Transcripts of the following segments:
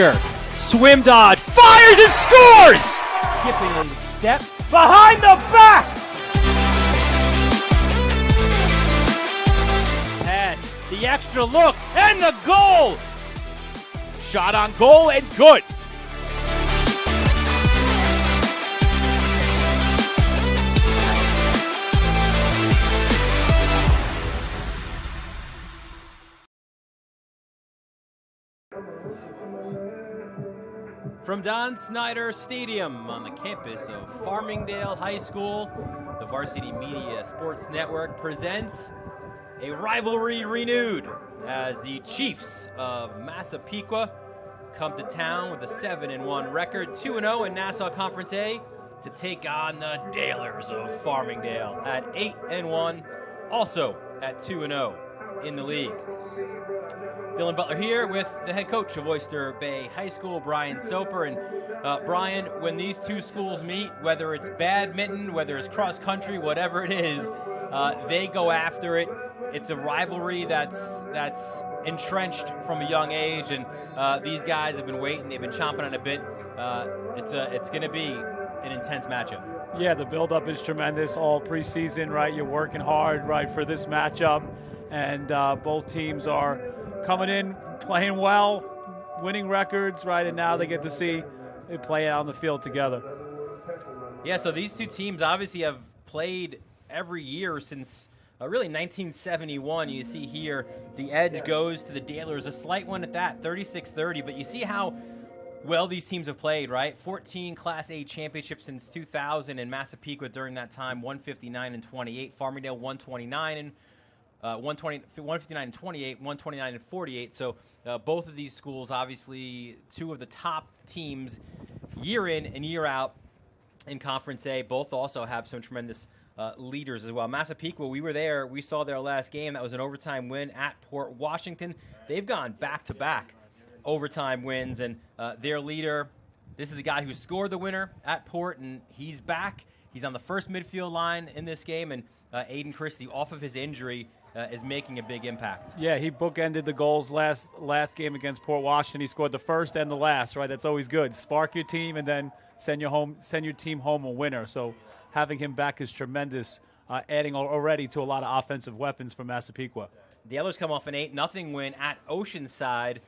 Baker, swim dodge, fires and scores! Skipping step behind the back. Pass, the extra look, and the goal. Shot on goal and good. From Don Snyder Stadium on the campus of Farmingdale High School, the Varsity Media Sports Network presents a rivalry renewed as the Chiefs of Massapequa come to town with a 7-1 record, 2-0 in Nassau Conference A to take on the Dalers of Farmingdale at 8-1, also at 2-0 in the league. Dylan Butler here with the head coach of Oyster Bay High School, Brian Soper. And Brian, when these two schools meet, whether it's badminton, whether it's cross country, whatever it is, they go after it. It's a rivalry that's entrenched from a young age, and these guys have been waiting. They've been chomping on a bit. It's going to be an intense matchup. Yeah, the build-up is tremendous all preseason, right? You're working hard, right, for this matchup, and both teams are coming in, playing well, winning records, right, and now they get to see it play out on the field together. Yeah, so these two teams obviously have played every year since really 1971. You see here the edge goes to the Dalers, a slight one at that, 36-30, but you see how well these teams have played, right? 14 Class A championships since 2000 in Massapequa during that time, 159-28, Farmingdale 129 and 159 and 28, 129 and 48. So both of these schools, obviously, two of the top teams year in and year out in Conference A. Both also have some tremendous leaders as well. Massapequa, we were there. We saw their last game. That was an overtime win at Port Washington. They've gone back-to-back overtime wins, and their leader, this is the guy who scored the winner at Port, and he's back. He's on the first midfield line in this game, and Aiden Christie, off of his injury, is making a big impact. Yeah, he bookended the goals last game against Port Washington. He scored the first and the last, right? That's always good. Spark your team and then send your team home a winner. So having him back is tremendous, adding already to a lot of offensive weapons for Massapequa. The others come off an 8-0 win at Oceanside.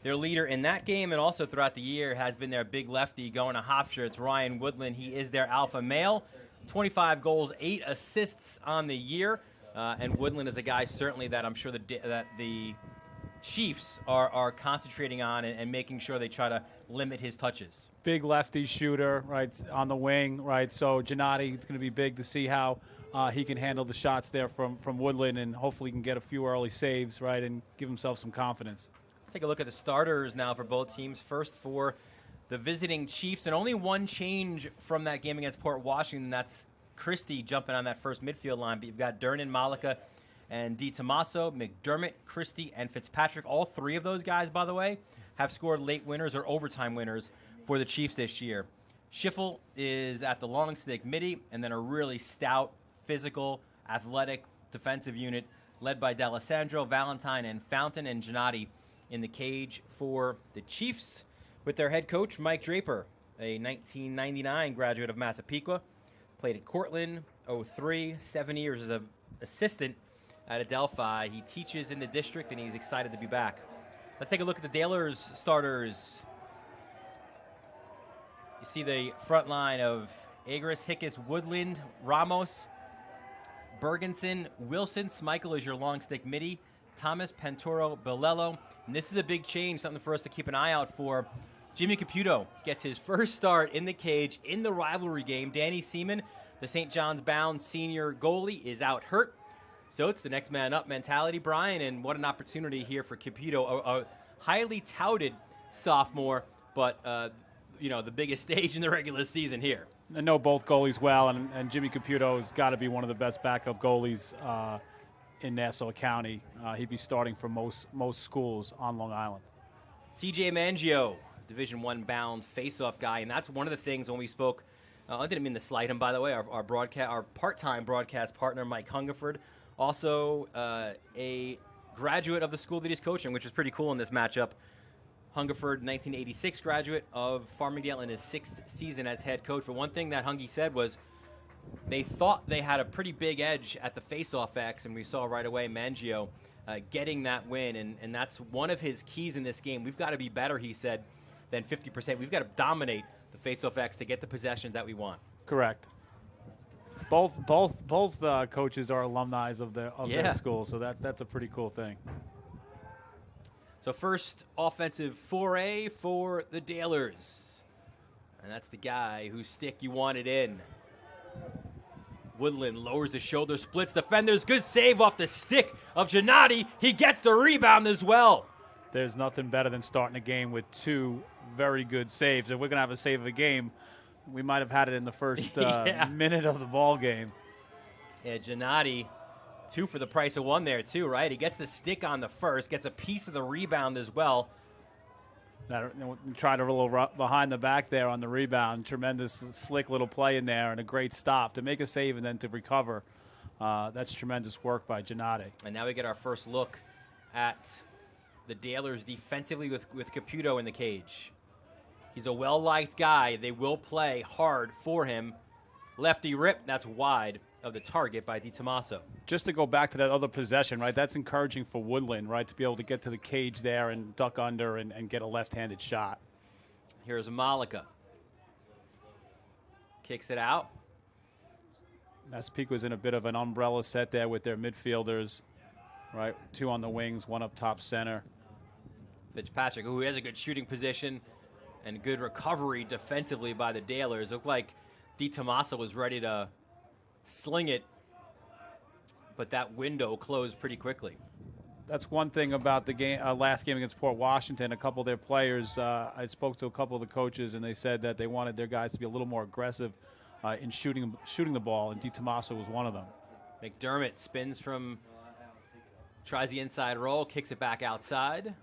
Their leader in that game and also throughout the year has been their big lefty going to Hofstra. It's Ryan Woodland. He is their alpha male. 25 goals, 8 assists on the year. And Woodland is a guy certainly that I'm sure that the Chiefs are concentrating on and making sure they try to limit his touches. Big lefty shooter, right, on the wing, right? So Gennady, it's going to be big to see how he can handle the shots there from Woodland, and hopefully can get a few early saves, right, and give himself some confidence. Let's take a look at the starters now for both teams. First for the visiting Chiefs, and only one change from that game against Port Washington. That's Christie jumping on that first midfield line, but you've got Dernan, Malika, and DiTomaso, McDermott, Christie, and Fitzpatrick. All three of those guys, by the way, have scored late winners or overtime winners for the Chiefs this year. Schiffel is at the long stick midi, and then a really stout, physical, athletic defensive unit led by D'Alessandro, Valentine, and Fountain, and Gennady in the cage for the Chiefs with their head coach, Mike Draper, a 1999 graduate of Massapequa. Played at Cortland, 03, 7 years as an assistant at Adelphi. He teaches in the district, and he's excited to be back. Let's take a look at the Dalers starters. You see the front line of Agris, Hickes, Woodland, Ramos, Bergenson, Wilson. Smichael is your long stick midi. Thomas, Pantoro, Bilello. And this is a big change, something for us to keep an eye out for. Jimmy Caputo gets his first start in the cage in the rivalry game. Danny Seaman, the St. John's Bound senior goalie, is out hurt. So it's the next man up mentality, Brian, and what an opportunity here for Caputo, a highly touted sophomore, but the biggest stage in the regular season here. I know both goalies well, and Jimmy Caputo has got to be one of the best backup goalies in Nassau County. He'd be starting for most schools on Long Island. CJ Mangio, Division I bound face-off guy, and that's one of the things when we spoke. I didn't mean to slight him, by the way. Our part-time broadcast partner, Mike Hungerford, also a graduate of the school that he's coaching, which is pretty cool in this matchup. Hungerford, 1986 graduate of Farmingdale in his 6th season as head coach. But one thing that Hungy said was they thought they had a pretty big edge at the face-off X, and we saw right away Mangio getting that win, and that's one of his keys in this game. We've got to be better, he said, than 50%. We've got to dominate the face-off X to get the possessions that we want. Correct. Both coaches are alumni of their school, so that's a pretty cool thing. So first offensive foray for the Dalers. And that's the guy whose stick you wanted in. Woodland lowers the shoulder, splits defenders. Good save off the stick of Gennady. He gets the rebound as well. There's nothing better than starting a game with 2 very good saves. If we're going to have a save of a game, we might have had it in the first minute of the ball game. Yeah, Gennady, 2 for the price of 1 there too, right? He gets the stick on the first, gets a piece of the rebound as well. Tried a little behind the back there on the rebound. Tremendous slick little play in there and a great stop to make a save and then to recover. That's tremendous work by Gennady. And now we get our first look at the Dalers defensively with Caputo in the cage. He's a well-liked guy. They will play hard for him. Lefty rip, that's wide of the target by DiTomaso. Just to go back to that other possession, right, that's encouraging for Woodland, right, to be able to get to the cage there and duck under and get a left-handed shot. Here's Malika. Kicks it out. Massapequa's in a bit of an umbrella set there with their midfielders, right, 2 on the wings, 1 up top center. Fitzpatrick, who has a good shooting position and good recovery defensively by the Dalers. Looked like DiTomaso was ready to sling it, but that window closed pretty quickly. That's one thing about the game, last game against Port Washington. A couple of their players, I spoke to a couple of the coaches, and they said that they wanted their guys to be a little more aggressive in shooting the ball, and DiTomaso was one of them. McDermott spins tries the inside roll, kicks it back outside.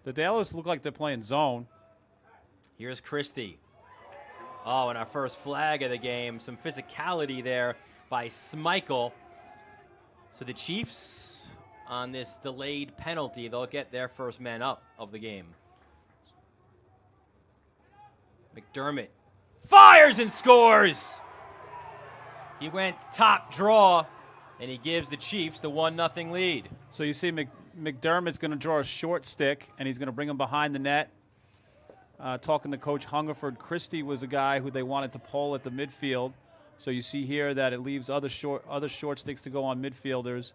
The Dallas look like they're playing zone. Here's Christie. Oh, and our first flag of the game. Some physicality there by Schmeichel. So the Chiefs, on this delayed penalty, they'll get their first man up of the game. McDermott fires and scores! He went top draw, and he gives the Chiefs the 1-0 lead. So you see McDermott's going to draw a short stick, and he's going to bring him behind the net. Talking to Coach Hungerford, Christie was the guy who they wanted to pull at the midfield. So you see here that it leaves other short sticks to go on midfielders.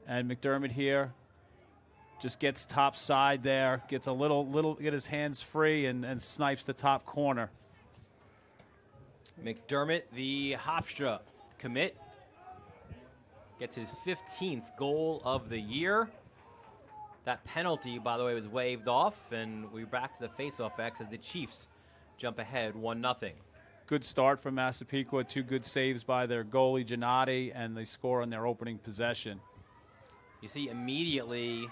And McDermott here just gets top side there, gets a little get his hands free and snipes the top corner. McDermott, the Hofstra commit, gets his 15th goal of the year. That penalty, by the way, was waved off, and we're back to the face-off X as the Chiefs jump ahead 1-0. Good start from Massapequa. 2 good saves by their goalie, Gennady, and they score on their opening possession. You see immediately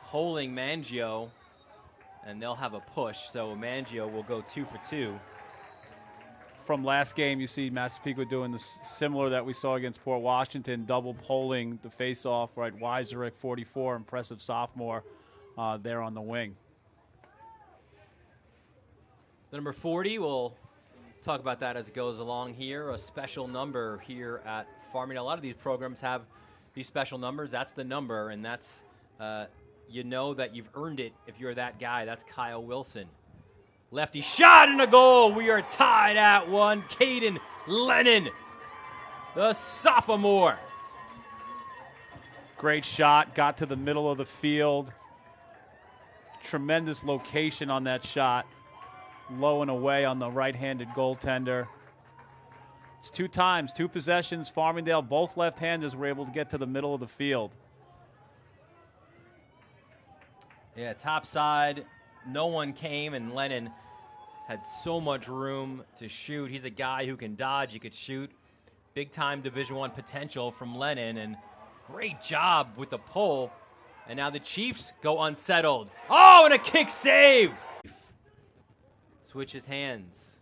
polling Mangio, and they'll have a push, so Mangio will go 2 for 2. From last game, you see Massapequa doing the similar that we saw against Port Washington, double polling the face-off, right? Weiserick, 44, impressive sophomore there on the wing. The number 40, we'll talk about that as it goes along here. A special number here at Farmingdale. A lot of these programs have these special numbers. That's the number, and that's, you know that you've earned it if you're that guy. That's Kyle Wilson. Lefty shot and a goal. We are tied at 1. Caden Lennon, the sophomore. Great shot. Got to the middle of the field. Tremendous location on that shot. Low and away on the right-handed goaltender. It's 2 times, 2 possessions. Farmingdale, both left-handers were able to get to the middle of the field. Yeah, top side. No one came, and Lennon had so much room to shoot. He's a guy who can dodge, he could shoot. Big-time Division I potential from Lennon, and great job with the pull. And now the Chiefs go unsettled. Oh, and a kick save! Switches hands.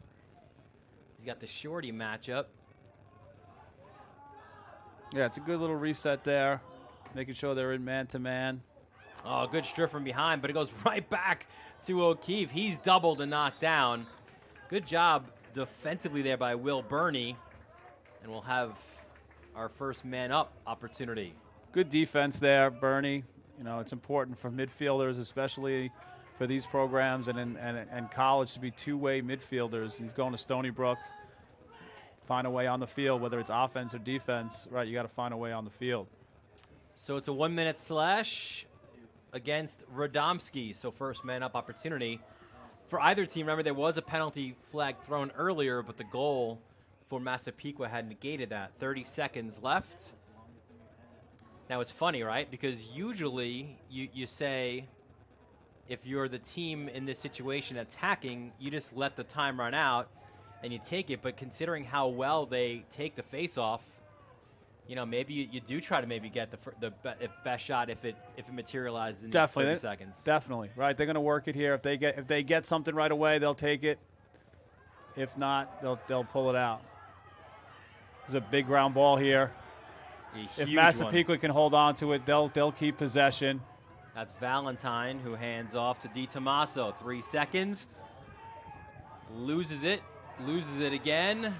He's got the shorty matchup. Yeah, it's a good little reset there, making sure they're in man-to-man. Oh, good strip from behind, but it goes right back to O'Keefe. He's doubled and knocked down. Good job defensively there by Will Burney. And we'll have our first man-up opportunity. Good defense there, Burney. You know, it's important for midfielders, especially for these programs and college, to be two-way midfielders. He's going to Stony Brook. Find a way on the field, whether it's offense or defense, right? You got to find a way on the field. So it's a 1-minute slash against Radomski. So first man-up opportunity for either team. Remember, there was a penalty flag thrown earlier, but the goal for Massapequa had negated that. 30 seconds left. Now, it's funny, right? Because usually you say if you're the team in this situation attacking, you just let the time run out and you take it. But considering how well they take the face-off, you know, maybe you do try to maybe get the best shot if it materializes in 30 seconds. Definitely, right? They're going to work it here. If they get something right away, they'll take it. If not, they'll pull it out. There's a big ground ball here. If Massapequa can hold on to it, they'll keep possession. That's Valentine who hands off to DiTomaso. 3 seconds. Loses it again.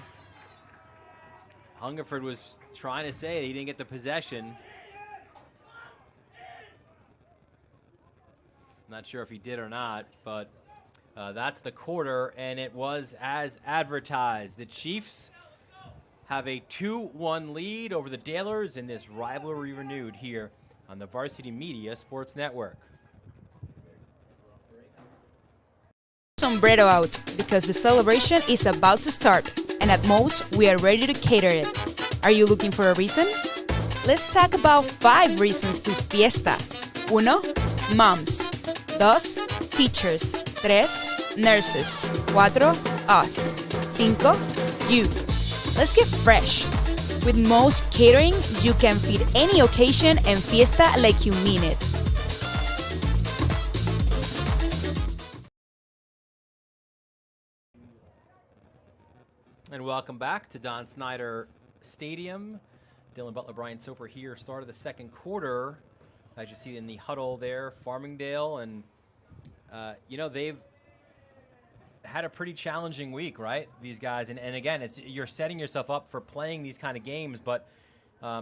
Hungerford was trying to say he didn't get the possession. Not sure if he did or not, but that's the quarter, and it was as advertised. The Chiefs have a 2-1 lead over the Dalers in this rivalry renewed here on the Varsity Media Sports Network. Sombrero out because the celebration is about to start, and at Moe's we are ready to cater it. Are you looking for a reason? Let's talk about 5 reasons to fiesta. 1. Moms. 2. Teachers. 3. Nurses. 4. Us. 5. You. Let's get fresh. With Moe's Catering, you can feed any occasion and fiesta like you mean it. And welcome back to Don Snyder Stadium. Dylan Butler, Brian Soper here. Start of the second quarter. As you see in the huddle there, Farmingdale. And, you know, they've had a pretty challenging week, right? These guys. And again, you're setting yourself up for playing these kind of games. But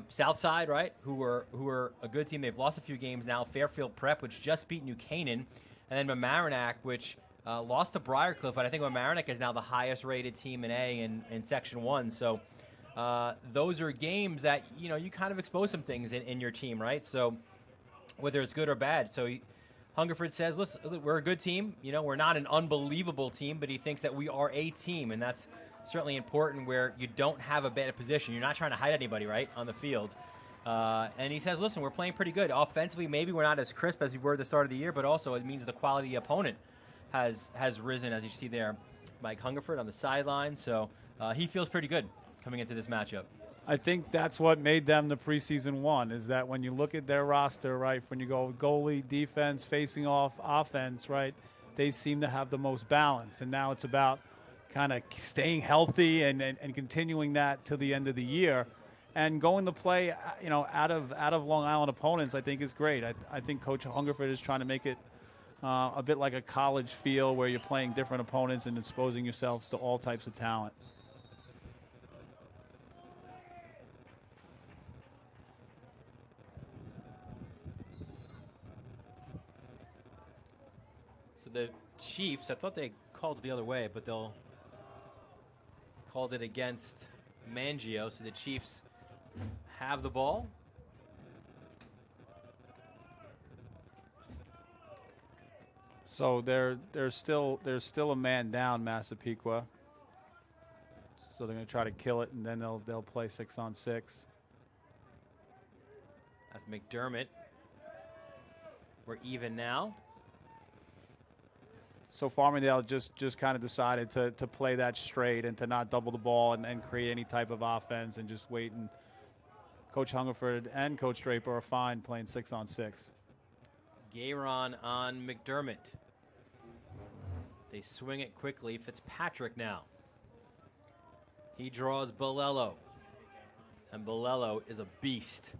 Southside, right, who are a good team. They've lost a few games now. Fairfield Prep, which just beat New Canaan. And then Mamaroneck, which lost to Briarcliff, but I think Mamaroneck is now the highest-rated team in A in Section 1. So those are games that, you know, you kind of expose some things in your team, right? So whether it's good or bad. So Hungerford says, listen, we're a good team. You know, we're not an unbelievable team, but he thinks that we are a team, and that's certainly important where you don't have a bad position. You're not trying to hide anybody, right, on the field. And he says, listen, we're playing pretty good. Offensively, maybe we're not as crisp as we were at the start of the year, but also it means the quality opponent has risen, as you see there. Mike Hungerford on the sideline. So he feels pretty good coming into this matchup. I think that's what made them the preseason one, is that when you look at their roster, right, when you go goalie, defense, facing off, offense, right, they seem to have the most balance. And now it's about kind of staying healthy and continuing that to the end of the year. And going to play, you know, out of Long Island opponents, I think is great. I think Coach Hungerford is trying to make it a bit like a college feel where you're playing different opponents and exposing yourselves to all types of talent. So the Chiefs, I thought they called it the other way, but they'll called it against Mangio. So the Chiefs have the ball. So there's still a man down, Massapequa. So they're going to try to kill it, and then they'll play 6-on-6. That's McDermott. We're even now. So Farmingdale just kind of decided to play that straight and to not double the ball and create any type of offense and just wait. And Coach Hungerford and Coach Draper are fine playing 6-on-6. Gayron on McDermott. They swing it quickly. Fitzpatrick now. He draws Bolello. And Bolello is a beast.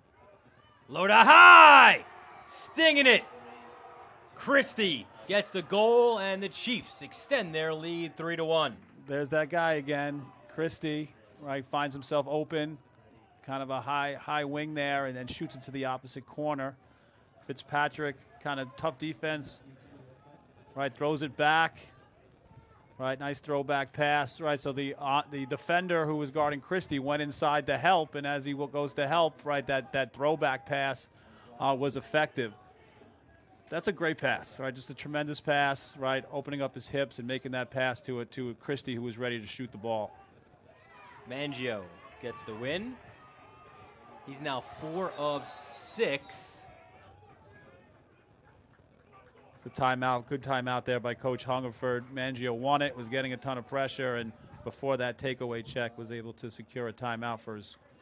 Loda high! Stinging it Christie gets the goal, and the Chiefs extend their lead 3-1. There's that guy again, Christie, right, finds himself open, kind of a high wing there, and then shoots it to the opposite corner. Fitzpatrick, kind of tough defense, right, throws it back, right, nice throwback pass, right, so the defender who was guarding Christie went inside to help, and as he goes to help, right, that throwback pass was effective. That's a great pass, right, just a tremendous pass, right, opening up his hips and making that pass to Christie, who was ready to shoot the ball. Mangio gets the win. He's now 4 of 6. It's a timeout, good timeout there by Coach Hungerford. Mangio won it, was getting a ton of pressure, and before that takeaway check was able to secure a timeout for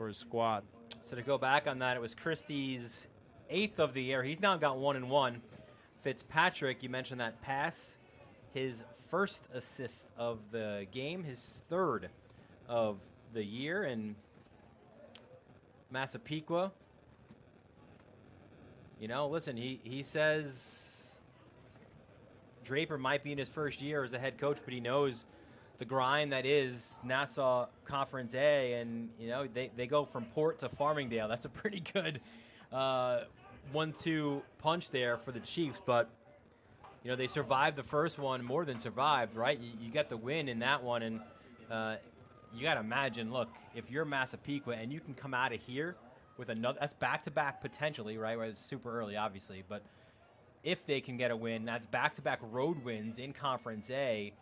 his squad. So to go back on that, it was Christie's 8th of the year. He's now got 1-1. Fitzpatrick, you mentioned that pass, his first assist of the game, his 3rd of the year, and Massapequa, you know, listen, he says Draper might be in his first year as a head coach, but he knows the grind that is Nassau Conference A, and, you know, they go from Port to Farmingdale. That's a pretty good 1-2 punch there for the Chiefs, but, you know, they survived the first one, more than survived, right? You got the win in that one, and you got to imagine, look, if you're Massapequa and you can come out of here with another, that's back-to-back potentially, right? Where it's super early, obviously, but if they can get a win, that's back-to-back road wins in Conference A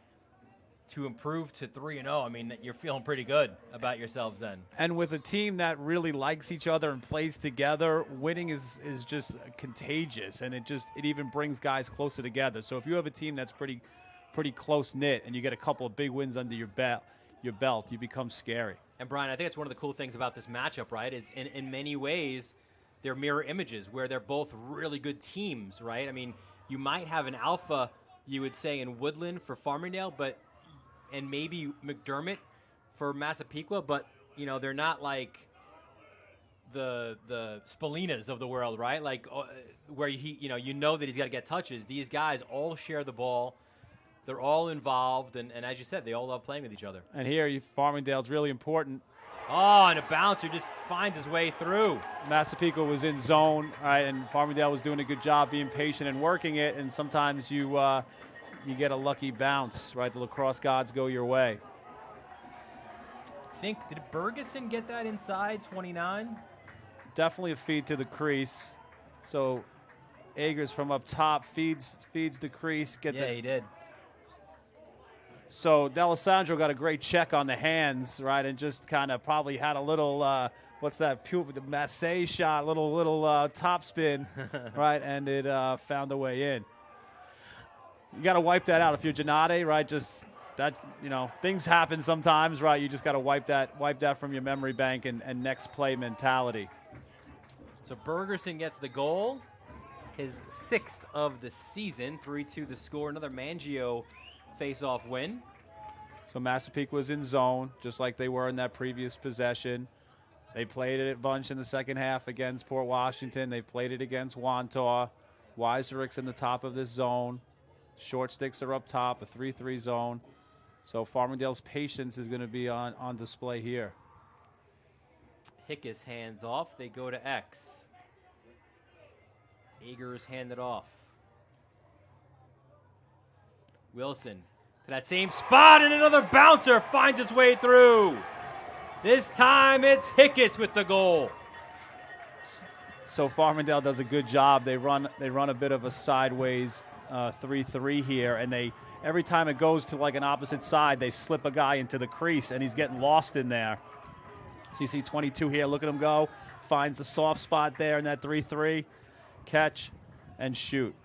to improve to 3-0. I mean, you're feeling pretty good about yourselves then. And with a team that really likes each other and plays together, winning is just contagious, and it even brings guys closer together. So if you have a team that's pretty close-knit and you get a couple of big wins under your belt, you become scary. And, Brian, I think it's one of the cool things about this matchup, right, is in many ways they're mirror images where they're both really good teams, right? I mean, you might have an alpha, you would say, in Woodland for Farmingdale, and maybe McDermott for Massapequa, but, you know, they're not like the Spalinas of the world, right? Like where you know that he's got to get touches. These guys all share the ball. They're all involved, and as you said, they all love playing with each other. And here, Farmingdale's really important. Oh, and a bouncer just finds his way through. Massapequa was in zone, right, and Farmingdale was doing a good job being patient and working it, and sometimes you get a lucky bounce, right? The lacrosse gods go your way. Did Bergeson get that inside 29? Definitely a feed to the crease. So Agers from up top feeds the crease. He did. So D'Alessandro got a great check on the hands, right, and just kind of probably had a little, the Massey shot, little top spin, right, and it found a way in. You got to wipe that out if you're Gennady, right? Just that, you know, things happen sometimes, right? You just got to wipe that from your memory bank and next play mentality. So Bergerson gets the goal, his 6th of the season, 3-2 the score. Another Mangio face-off win. So Massapequa was in zone, just like they were in that previous possession. They played it a bunch in the second half against Port Washington. They played it against Wantagh. Weiserick's in the top of this zone. Short sticks are up top, a 3-3 zone. So Farmingdale's patience is going to be on display here. Hickes hands off. They go to X. Agers handed off. Wilson to that same spot, and another bouncer finds its way through. This time it's Hickes with the goal. So Farmingdale does a good job. They run a bit of a sideways 3-3 here, and every time it goes to like an opposite side, they slip a guy into the crease, and he's getting lost in there. So you see 22 here. Look at him go. Finds the soft spot there in that 3-3. Catch and shoot.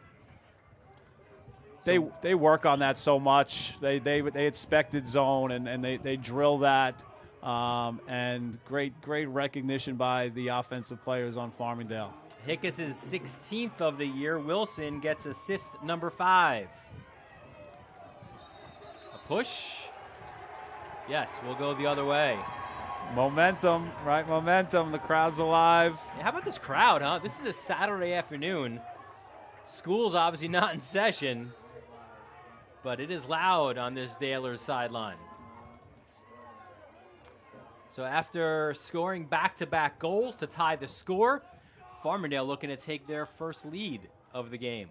They work on that so much. They expected zone, and they drill that. And great recognition by the offensive players on Farmingdale. Hickes' 16th of the year. Wilson gets assist number 5. A push. Yes, we'll go the other way. Momentum, right? Momentum. The crowd's alive. Yeah, how about this crowd, huh? This is a Saturday afternoon. School's obviously not in session, but it is loud on this Dalers sideline. So after scoring back-to-back goals to tie the score, Farmingdale looking to take their first lead of the game.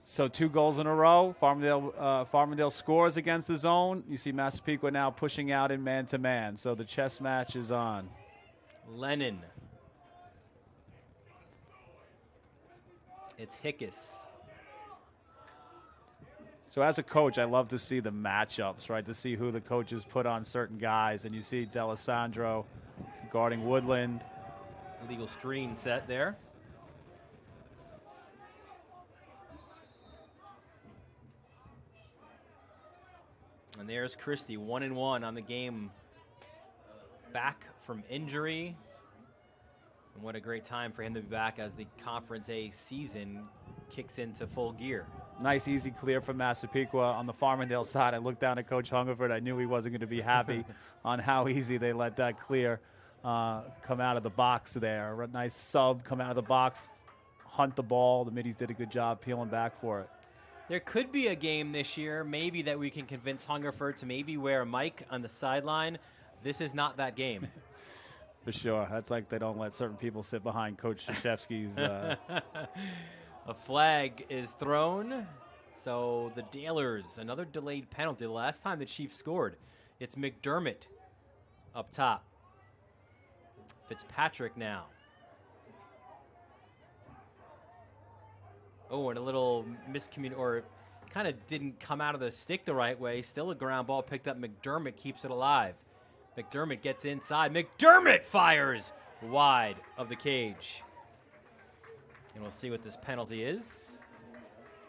So 2 goals in a row. Farmingdale scores against the zone. You see Massapequa now pushing out in man-to-man. So the chess match is on. Lennon. It's Hickes. So as a coach, I love to see the matchups, right? To see who the coaches put on certain guys. And you see D'Alessandro guarding Woodland. Illegal screen set there. And there's Christie, 1-1 on the game, back from injury. And what a great time for him to be back as the Conference A season kicks into full gear. Nice, easy clear from Massapequa. On the Farmingdale side, I looked down at Coach Hungerford. I knew he wasn't going to be happy on how easy they let that clear come out of the box there. A nice sub, come out of the box, hunt the ball. The middies did a good job peeling back for it. There could be a game this year, maybe, that we can convince Hungerford to maybe wear Mike on the sideline. This is not that game. For sure. That's like they don't let certain people sit behind Coach Krzyzewski's. A flag is thrown. So the Dalers, another delayed penalty. The last time the Chiefs scored, it's McDermott up top. Fitzpatrick now. Oh, and a little miscommunication, or kind of didn't come out of the stick the right way. Still a ground ball picked up. McDermott keeps it alive. McDermott gets inside. McDermott fires wide of the cage. And we'll see what this penalty is.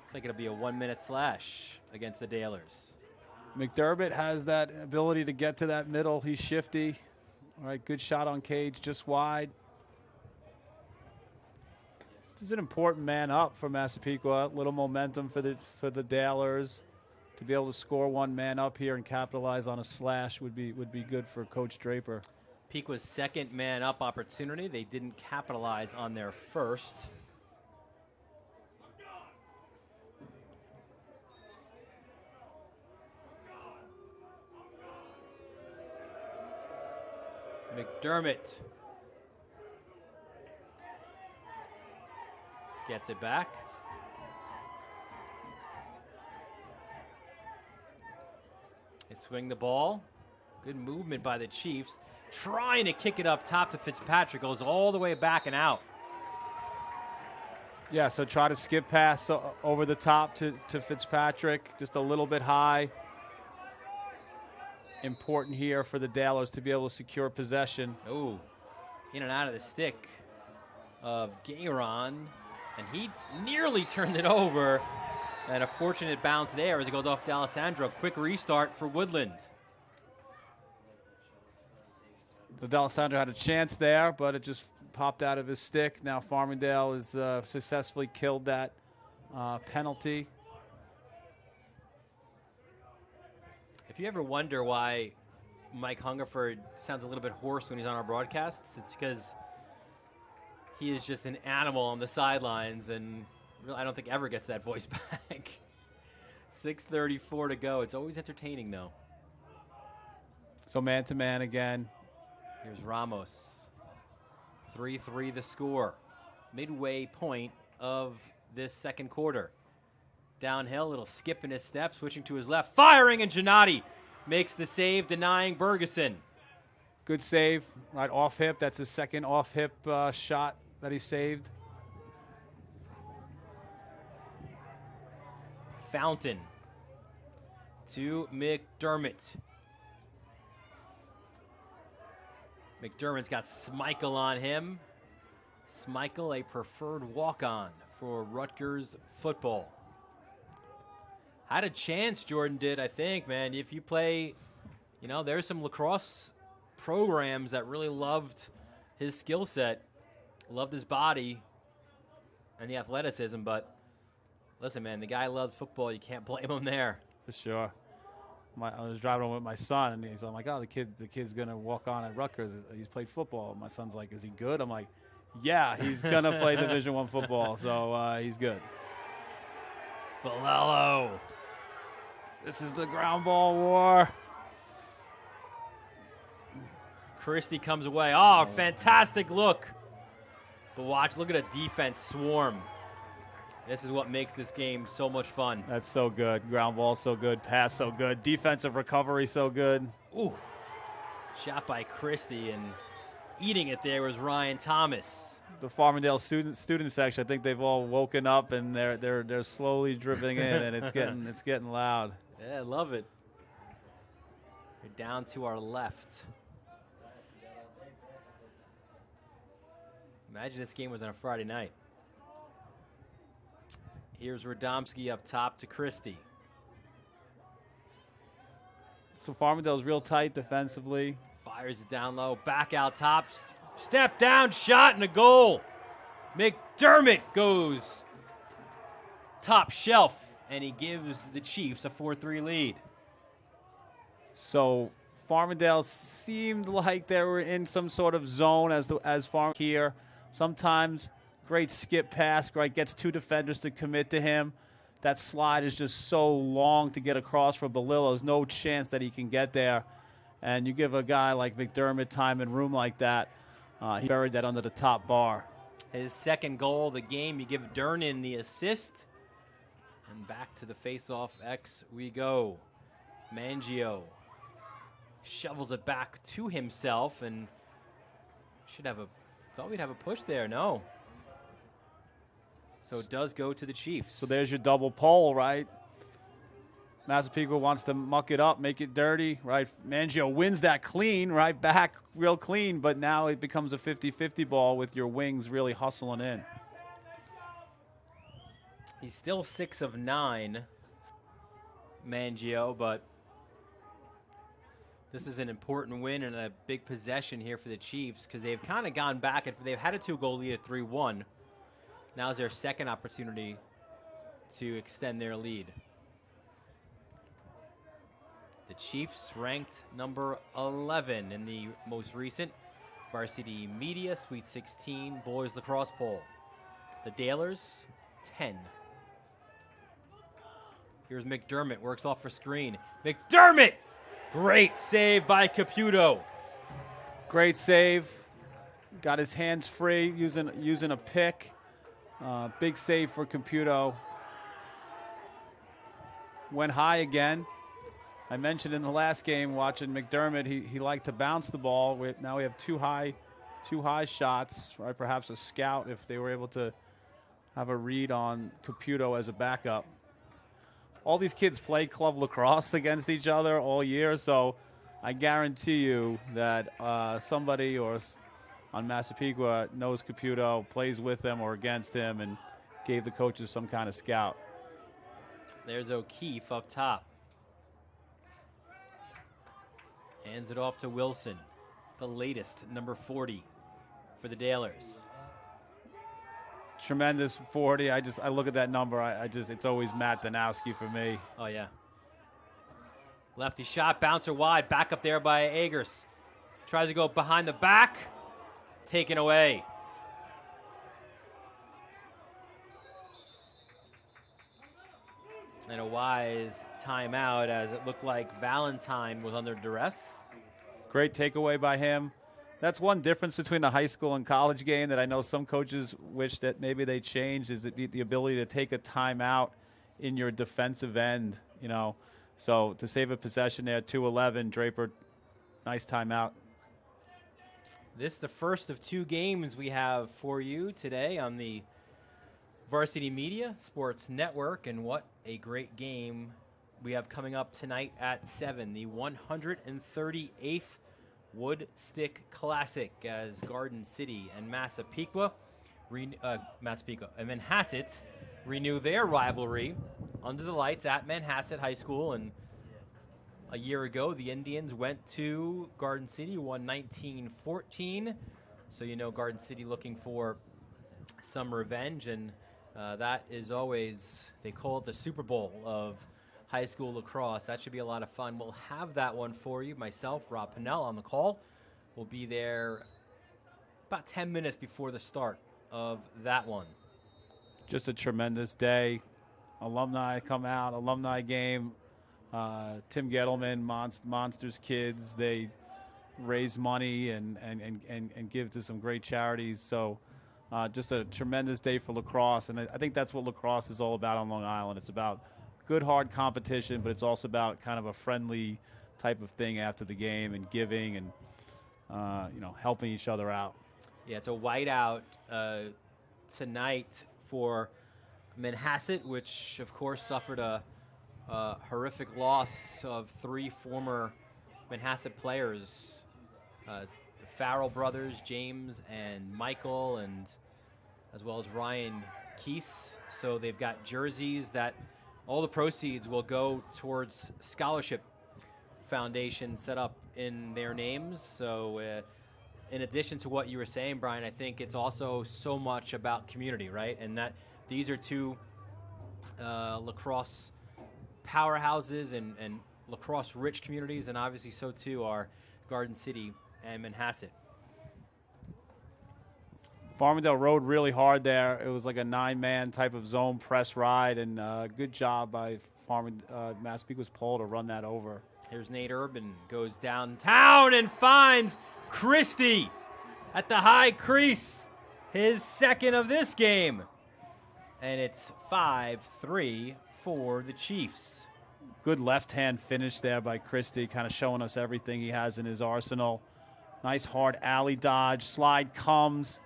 Looks like it'll be a 1-minute slash against the Dalers. McDermott has that ability to get to that middle. He's shifty. All right, good shot on cage, just wide. This is an important man up for Massapequa. Little momentum for the Dalers. To be able to score one man up here and capitalize on a slash would be good for Coach Draper. Pequa's second man up opportunity. They didn't capitalize on their first. McDermott gets it back. They swing the ball. Good movement by the Chiefs. Trying to kick it up top to Fitzpatrick. Goes all the way back and out. Yeah, so try to skip pass over the top to Fitzpatrick. Just a little bit high. Important here for the Dalers to be able to secure possession. Oh, in and out of the stick of Gayron. And he nearly turned it over. And a fortunate bounce there as it goes off D'Alessandro. Quick restart for Woodland. So D'Alessandro had a chance there, but it just popped out of his stick. Now Farmingdale has successfully killed that penalty. If you ever wonder why Mike Hungerford sounds a little bit hoarse when he's on our broadcasts, it's because he is just an animal on the sidelines, and really, I don't think ever gets that voice back. 6:34 to go. It's always entertaining, though. So man-to-man again. Here's Ramos. 3-3 the score. Midway point of this second quarter. Downhill, little skip in his step, switching to his left. Firing, and Gennady makes the save, denying Bergeson. Good save, right off hip. That's his second off hip shot that he saved. Fountain to McDermott. McDermott's got Schmeichel on him. Schmeichel, a preferred walk-on for Rutgers football. Had a chance, Jordan did, I think, man. If you play, there's some lacrosse programs that really loved his skill set, loved his body and the athleticism, but listen, man, the guy loves football. You can't blame him there. For sure. I was driving with my son, and I'm like, oh, the kid's going to walk on at Rutgers. He's played football. My son's like, is he good? I'm like, Yeah, he's going to play Division I football, so he's good. Bolello. This is the ground ball war. Christie comes away. Oh, fantastic look. But look at a defense swarm. This is what makes this game so much fun. That's so good. Ground ball so good. Pass so good. Defensive recovery so good. Ooh. Shot by Christie, and eating it there was Ryan Thomas. The Farmingdale student section, I think they've all woken up and they're slowly dripping in, and it's getting loud. Yeah, I love it. We're down to our left. Imagine this game was on a Friday night. Here's Radomski up top to Christie. So Farmingdale's real tight defensively. Fires it down low, back out top, step down, shot, and a goal. McDermott goes top shelf, and he gives the Chiefs a 4-3 lead. So Farmingdale seemed like they were in some sort of zone as Farm here. Sometimes great skip pass, right, gets two defenders to commit to him. That slide is just so long to get across for Bolillo. There's no chance that he can get there. And you give a guy like McDermott time and room like that, he buried that under the top bar. His second goal of the game, you give Durnin the assist. And back to the face-off X we go. Mangio shovels it back to himself, and thought we'd have a push there. No. So it does go to the Chiefs. So there's your double pole, right? Massapequa wants to muck it up, make it dirty, right? Mangio wins that clean, right? Back real clean, but now it becomes a 50-50 ball with your wings really hustling in. He's still 6 of 9, Mangio, but this is an important win and a big possession here for the Chiefs because they've kind of gone back. They've had a 2-goal lead at 3-1. Now is their second opportunity to extend their lead. The Chiefs ranked number 11 in the most recent Varsity Media Sweet 16 Boys Lacrosse Poll. The Dalers, 10. Here's McDermott, works off for screen. McDermott! Great save by Caputo. Great save. Got his hands free using a pick. Big save for Caputo. Went high again. I mentioned in the last game watching McDermott, he liked to bounce the ball. Now we have two high shots, right? Perhaps a scout if they were able to have a read on Caputo as a backup. All these kids play club lacrosse against each other all year, so I guarantee you that somebody on Massapequa knows Caputo, plays with him or against him, and gave the coaches some kind of scout. There's O'Keefe up top. Hands it off to Wilson, the latest, number 40 for the Dalers. Tremendous 40. I look at that number. It's always Matt Danowski for me. Oh, yeah. Lefty shot, bouncer wide, back up there by Agers. Tries to go behind the back, taken away. And a wise timeout as it looked like Valentine was under duress. Great takeaway by him. That's one difference between the high school and college game that I know some coaches wish that maybe they changed, is the ability to take a timeout in your defensive end, you know. So to save a possession there, 2-11, Draper, nice timeout. This is the first of 2 games we have for you today on the Varsity Media Sports Network, and what a great game we have coming up tonight at 7, the 138th Wood Stick Classic, as Garden City and Massapequa and Manhasset renew their rivalry under the lights at Manhasset High School. And a year ago, the Indians went to Garden City, won 19-14. So you know Garden City looking for some revenge, and that is always, they call it the Super Bowl of high school lacrosse. That should be a lot of fun. We'll have that one for you. Myself, Rob Pinnell, on the call. We'll be there about 10 minutes before the start of that one. Just a tremendous day. Alumni come out, alumni game. Tim Gettleman, Monsters Kids, they raise money and give to some great charities. So just a tremendous day for lacrosse. And I think that's what lacrosse is all about on Long Island. It's about good, hard competition, but it's also about kind of a friendly type of thing after the game and giving and, helping each other out. Yeah, it's a whiteout tonight for Manhasset, which, of course, suffered a horrific loss of 3 former Manhasset players, the Farrell brothers, James and Michael, and as well as Ryan Keese. So they've got jerseys that all the proceeds will go towards scholarship foundation set up in their names. So in addition to what you were saying, Brian, I think it's also so much about community, right? And that these are 2 lacrosse powerhouses and lacrosse-rich communities, and obviously so too are Garden City and Manhasset. Farmingdale rode really hard there. It was like a 9-man type of zone press ride, and good job by Massapequa's pole to run that over. Here's Nate Urban, goes downtown and finds Christie at the high crease, his second of this game. And it's 5-3 for the Chiefs. Good left-hand finish there by Christie, kind of showing us everything he has in his arsenal. Nice hard alley dodge. Slide comes.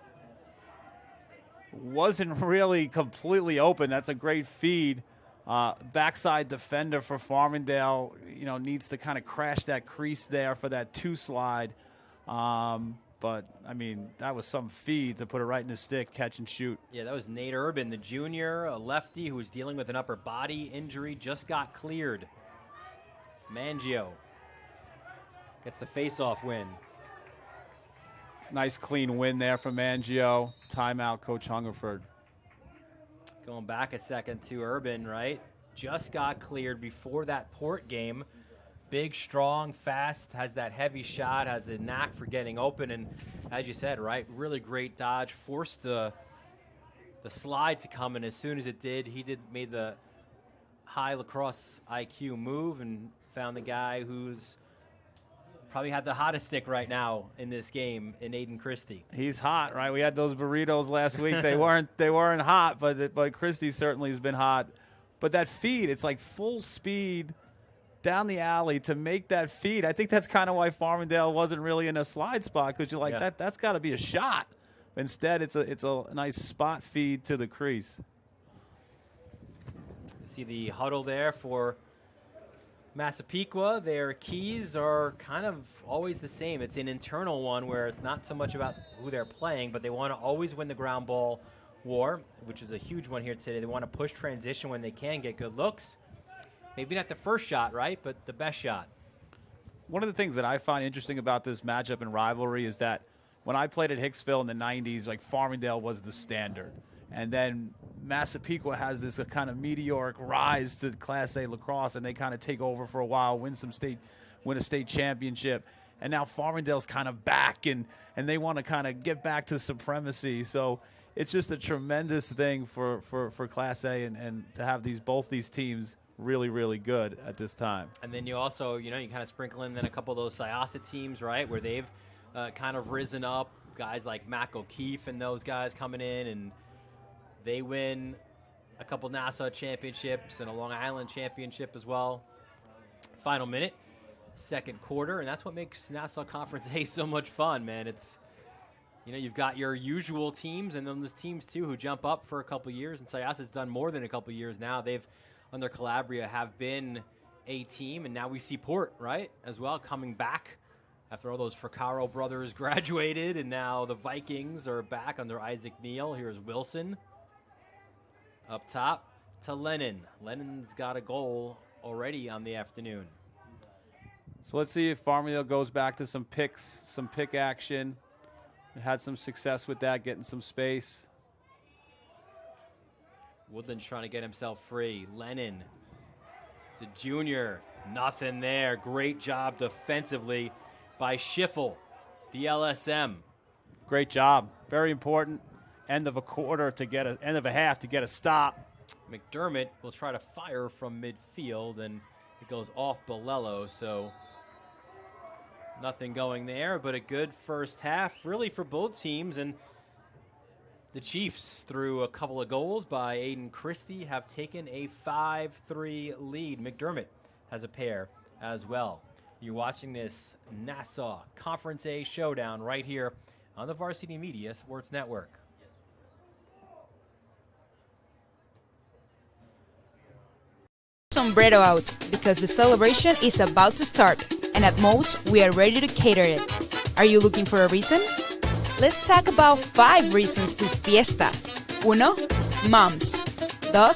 Wasn't really completely open. That's a great feed. Backside defender for Farmingdale, needs to kind of crash that crease there for that 2 slide. But, that was some feed to put it right in his stick, catch and shoot. Yeah, that was Nate Urban, the junior, a lefty who was dealing with an upper body injury, just got cleared. Mangio gets the face-off win. Nice clean win there for Mangio. Timeout, Coach Hungerford. Going back a second to Urban, right? Just got cleared before that Port game. Big, strong, fast, has that heavy shot, has a knack for getting open, and as you said, right, really great dodge, forced the slide to come, and as soon as it did, made the high lacrosse IQ move and found the guy who's probably had the hottest stick right now in this game in Aiden Christie. He's hot, right? We had those burritos last week. They weren't hot, but Christie certainly has been hot. But that feed, it's like full speed down the alley to make that feed. I think that's kind of why Farmingdale wasn't really in a slide spot, because you're like, that's got to be a shot. Instead, it's a nice spot feed to the crease. See the huddle there for Massapequa. Their keys are kind of always the same. It's an internal one where it's not so much about who they're playing, but they want to always win the ground ball war, which is a huge one here today. They want to push transition when they can, get good looks. Maybe not the first shot, right, but the best shot. One of the things that I find interesting about this matchup and rivalry is that when I played at Hicksville in the 90s, like Farmingdale was the standard. And then Massapequa has this kind of meteoric rise to Class A lacrosse, and they kind of take over for a while, win a state championship. And now Farmingdale's kind of back, and they want to kind of get back to supremacy. So it's just a tremendous thing for Class A and to have both these teams really, really good at this time. And then you also, you kind of sprinkle in then a couple of those Syosset teams, right, where they've kind of risen up. Guys like Mac O'Keefe and those guys coming in, and they win a couple Nassau championships and a Long Island championship as well. Final minute, second quarter, and that's what makes Nassau Conference A so much fun, man. It's, you've got your usual teams, and then there's teams, too, who jump up for a couple years, and Syosset's done more than a couple years now. They've, under Calabria, have been a team, and now we see Port, right, as well, coming back after all those Fracaro brothers graduated, and now the Vikings are back under Isaac Neal. Here's Wilson up top to Lennon. Lennon's got a goal already on the afternoon. So let's see if Farmingdale goes back to some pick action. It had some success with that, getting some space. Woodland's trying to get himself free. Lennon, the junior, nothing there. Great job defensively by Schiffel, the LSM. Great job. Very important. End of a half to get a stop. McDermott will try to fire from midfield, and it goes off Bolello, so nothing going there, but a good first half really for both teams. And the Chiefs, through a couple of goals by Aiden Christie, have taken a 5-3 lead. McDermott has a pair as well. You're watching this Nassau Conference A showdown right here on the Varsity Media Sports Network. Sombrero out because the celebration is about to start, and at most we are ready to cater it. Are you looking for a reason? Let's talk about 5 reasons to fiesta. 1. Moms. 2.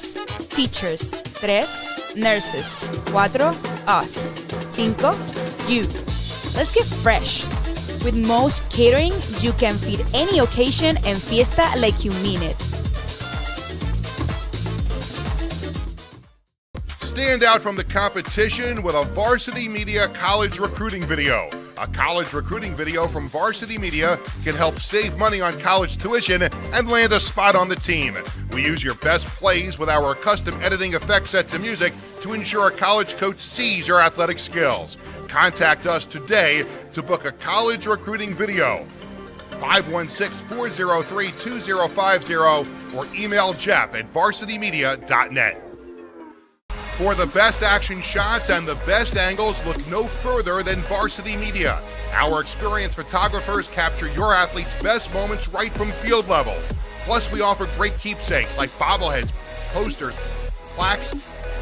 Teachers. 3. Nurses. 4. Us. 5. You. Let's get fresh. With most catering, you can feed any occasion and fiesta like you mean it. Stand out from the competition with a Varsity Media college recruiting video. A college recruiting video from Varsity Media can help save money on college tuition and land a spot on the team. We use your best plays with our custom editing effect sets and music to ensure a college coach sees your athletic skills. Contact us today to book a college recruiting video. 516-403-2050 or email jeff@varsitymedia.net. For the best action shots and the best angles, look no further than Varsity Media. Our experienced photographers capture your athletes' best moments right from field level. Plus, we offer great keepsakes like bobbleheads, posters, plaques,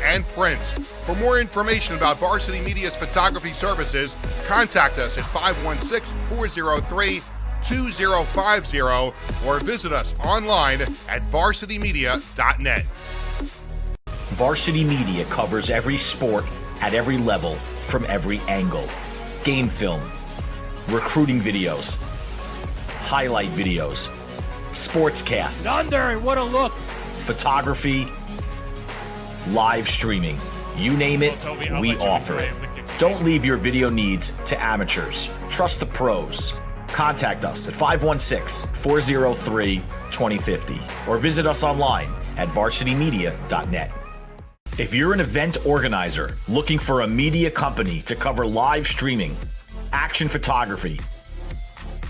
and prints. For more information about Varsity Media's photography services, contact us at 516-403-2050 or visit us online at varsitymedia.net. Varsity Media covers every sport at every level from every angle. Game film, recruiting videos, highlight videos, SPORTSCAST, Under, and what a look. photography, live streaming. You name it, we offer it. Don't leave your video needs to amateurs. Trust the pros. Contact us at 516-403-2050 or visit us online at varsitymedia.net. If you're an event organizer looking for a media company to cover live streaming, action photography,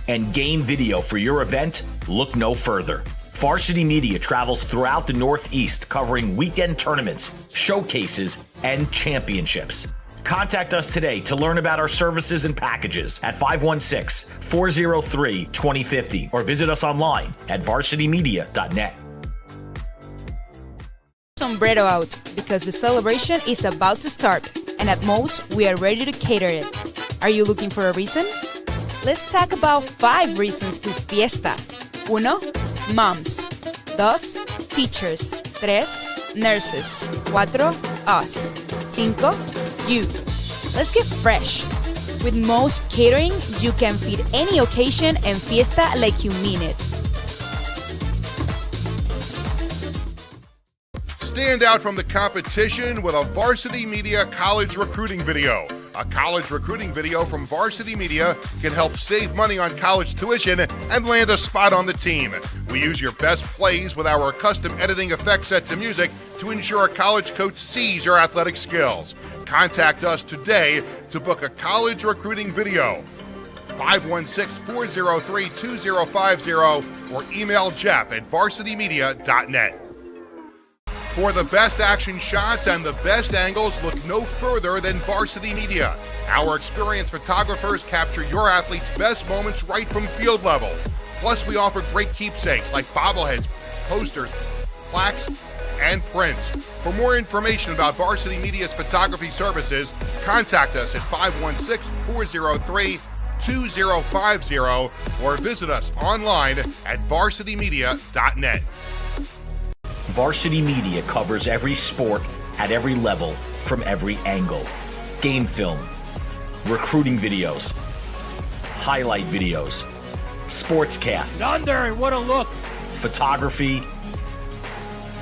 and game video for your event, look no further. Varsity Media travels throughout the Northeast covering weekend tournaments, showcases, and championships. Contact us today to learn about our services and packages at 516-403-2050 or visit us online at varsitymedia.net. Sombrero out because the celebration is about to start, and at most we are ready to cater it. Are you looking for a reason? Let's talk about 5 reasons to fiesta. 1. Moms. 2. Teachers. 3. Nurses. 4. Us. 5. You. Let's get fresh. With most catering, you can feed any occasion and fiesta like you mean it. Stand out from the competition with a Varsity Media college recruiting video. A college recruiting video from Varsity Media can help save money on college tuition and land a spot on the team. We use your best plays with our custom editing effect sets and music to ensure a college coach sees your athletic skills. Contact us today to book a college recruiting video. 516-403-2050 or email jeff@varsitymedia.net. For the best action shots and the best angles, look no further than Varsity Media. Our experienced photographers capture your athletes' best moments right from field level. Plus, we offer great keepsakes like bobbleheads, posters, plaques, and prints. For more information about Varsity Media's photography services, contact us at 516-403-2050 or visit us online at varsitymedia.net. Varsity Media covers every sport at every level from every angle. Game film, recruiting videos, highlight videos, SPORTSCAST, Under, and what a look. photography,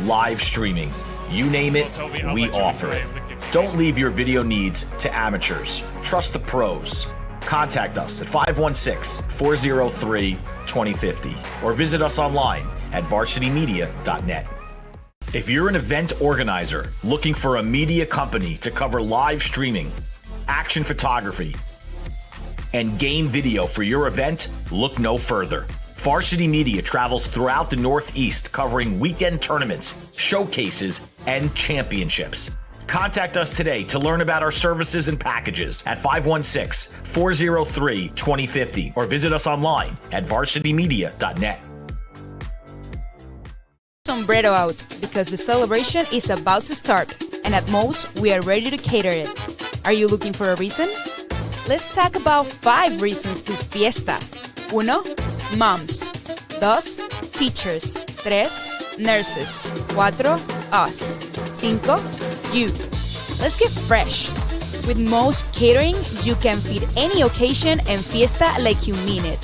live streaming. You name it, we offer it. Don't leave your video needs to amateurs. Trust the pros. Contact us at 516-403-2050 2050, or visit us online at varsitymedia.net. If you're an event organizer looking for a media company to cover live streaming, action photography, and game video for your event, look no further. Varsity Media travels throughout the Northeast covering weekend tournaments, showcases, and championships. Contact us today to learn about our services and packages at 516-403-2050 or visit us online at varsitymedia.net. Sombrero out because the celebration is about to start, and at most, we are ready to cater it. Are you looking for a reason? Let's talk about 5 reasons to fiesta. 1. Moms. 2. Teachers. 3. Nurses. 4. Us. 5. You. Let's get fresh. With most catering, you can feed any occasion and fiesta like you mean it.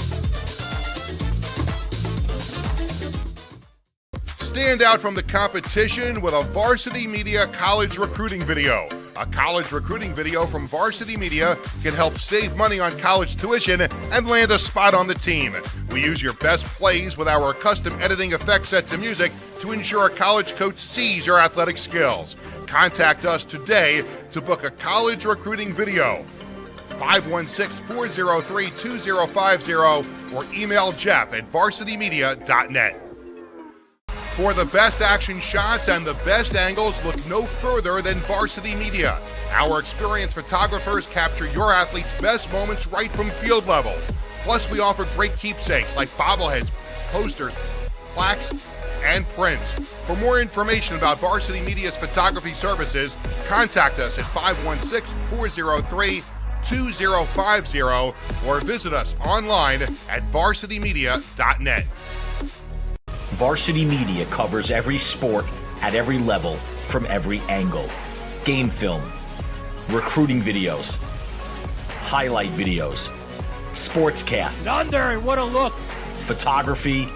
Stand out from the competition with a Varsity Media college recruiting video. A college recruiting video from Varsity Media can help save money on college tuition and land a spot on the team. We use your best plays with our custom editing effect sets and music to ensure a college coach sees your athletic skills. Contact us today to book a college recruiting video. 516-403-2050 or email Jeff at varsitymedia.net. For the best action shots and the best angles, look no further than Varsity Media. Our experienced photographers capture your athletes' best moments right from field level. Plus, we offer great keepsakes like bobbleheads, posters, plaques, and prints. For more information about Varsity Media's photography services, contact us at 516-403-2050 or visit us online at varsitymedia.net. Varsity Media covers every sport at every level from every angle. Game film, recruiting videos, highlight videos, SPORTSCAST, Under and what a look. photography,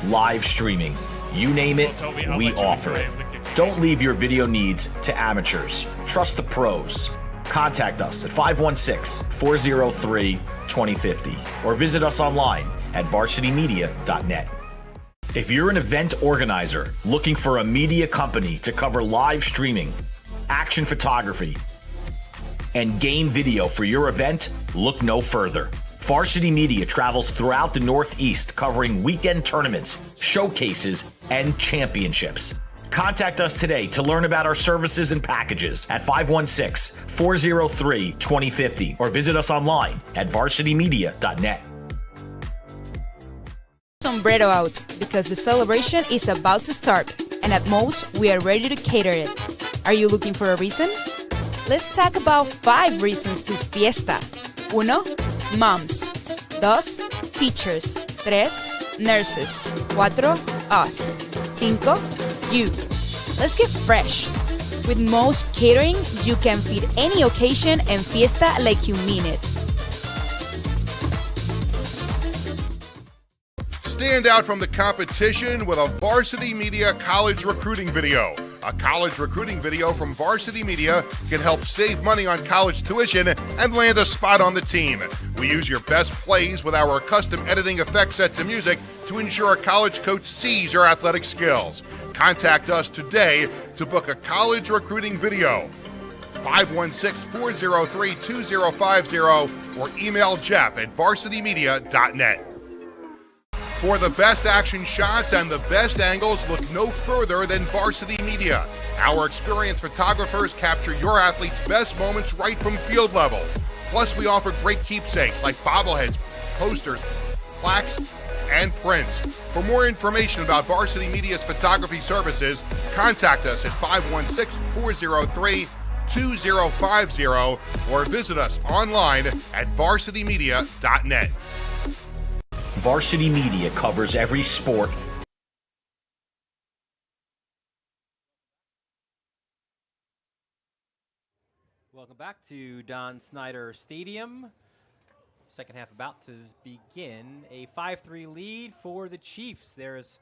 live streaming. You name it, we offer it. Don't leave your video needs to amateurs. Trust the pros. Contact us at 516-403-2050 or visit us online at varsitymedia.net. If you're an event organizer looking for a media company to cover live streaming, action photography, and game video for your event, look no further. Varsity Media travels throughout the Northeast covering weekend tournaments, showcases, and championships. Contact us today to learn about our services and packages at 516-403-2050 or visit us online at varsitymedia.net. Sombrero out because the celebration is about to start, and at most, we are ready to cater it. Are you looking for a reason? Let's talk about 5 reasons to fiesta. 1. Moms. 2. Teachers. 3. Nurses. 4. Us. 5. You. Let's get fresh. With most catering, you can feed any occasion and fiesta like you mean it. Stand out from the competition with a Varsity Media college recruiting video. A college recruiting video from Varsity Media can help save money on college tuition and land a spot on the team. We use your best plays with our custom editing effect sets and music to ensure a college coach sees your athletic skills. Contact us today to book a college recruiting video. 516-403-2050 or email Jeff at varsitymedia.net. For the best action shots and the best angles, look no further than Varsity Media. Our experienced photographers capture your athletes' best moments right from field level. Plus, we offer great keepsakes like bobbleheads, posters, plaques, and prints. For more information about Varsity Media's photography services, contact us at 516-403-2050 or visit us online at varsitymedia.net. Varsity Media covers every sport. Welcome back to Don Snyder Stadium. Second half about to begin. A 5-3 lead for the Chiefs. There's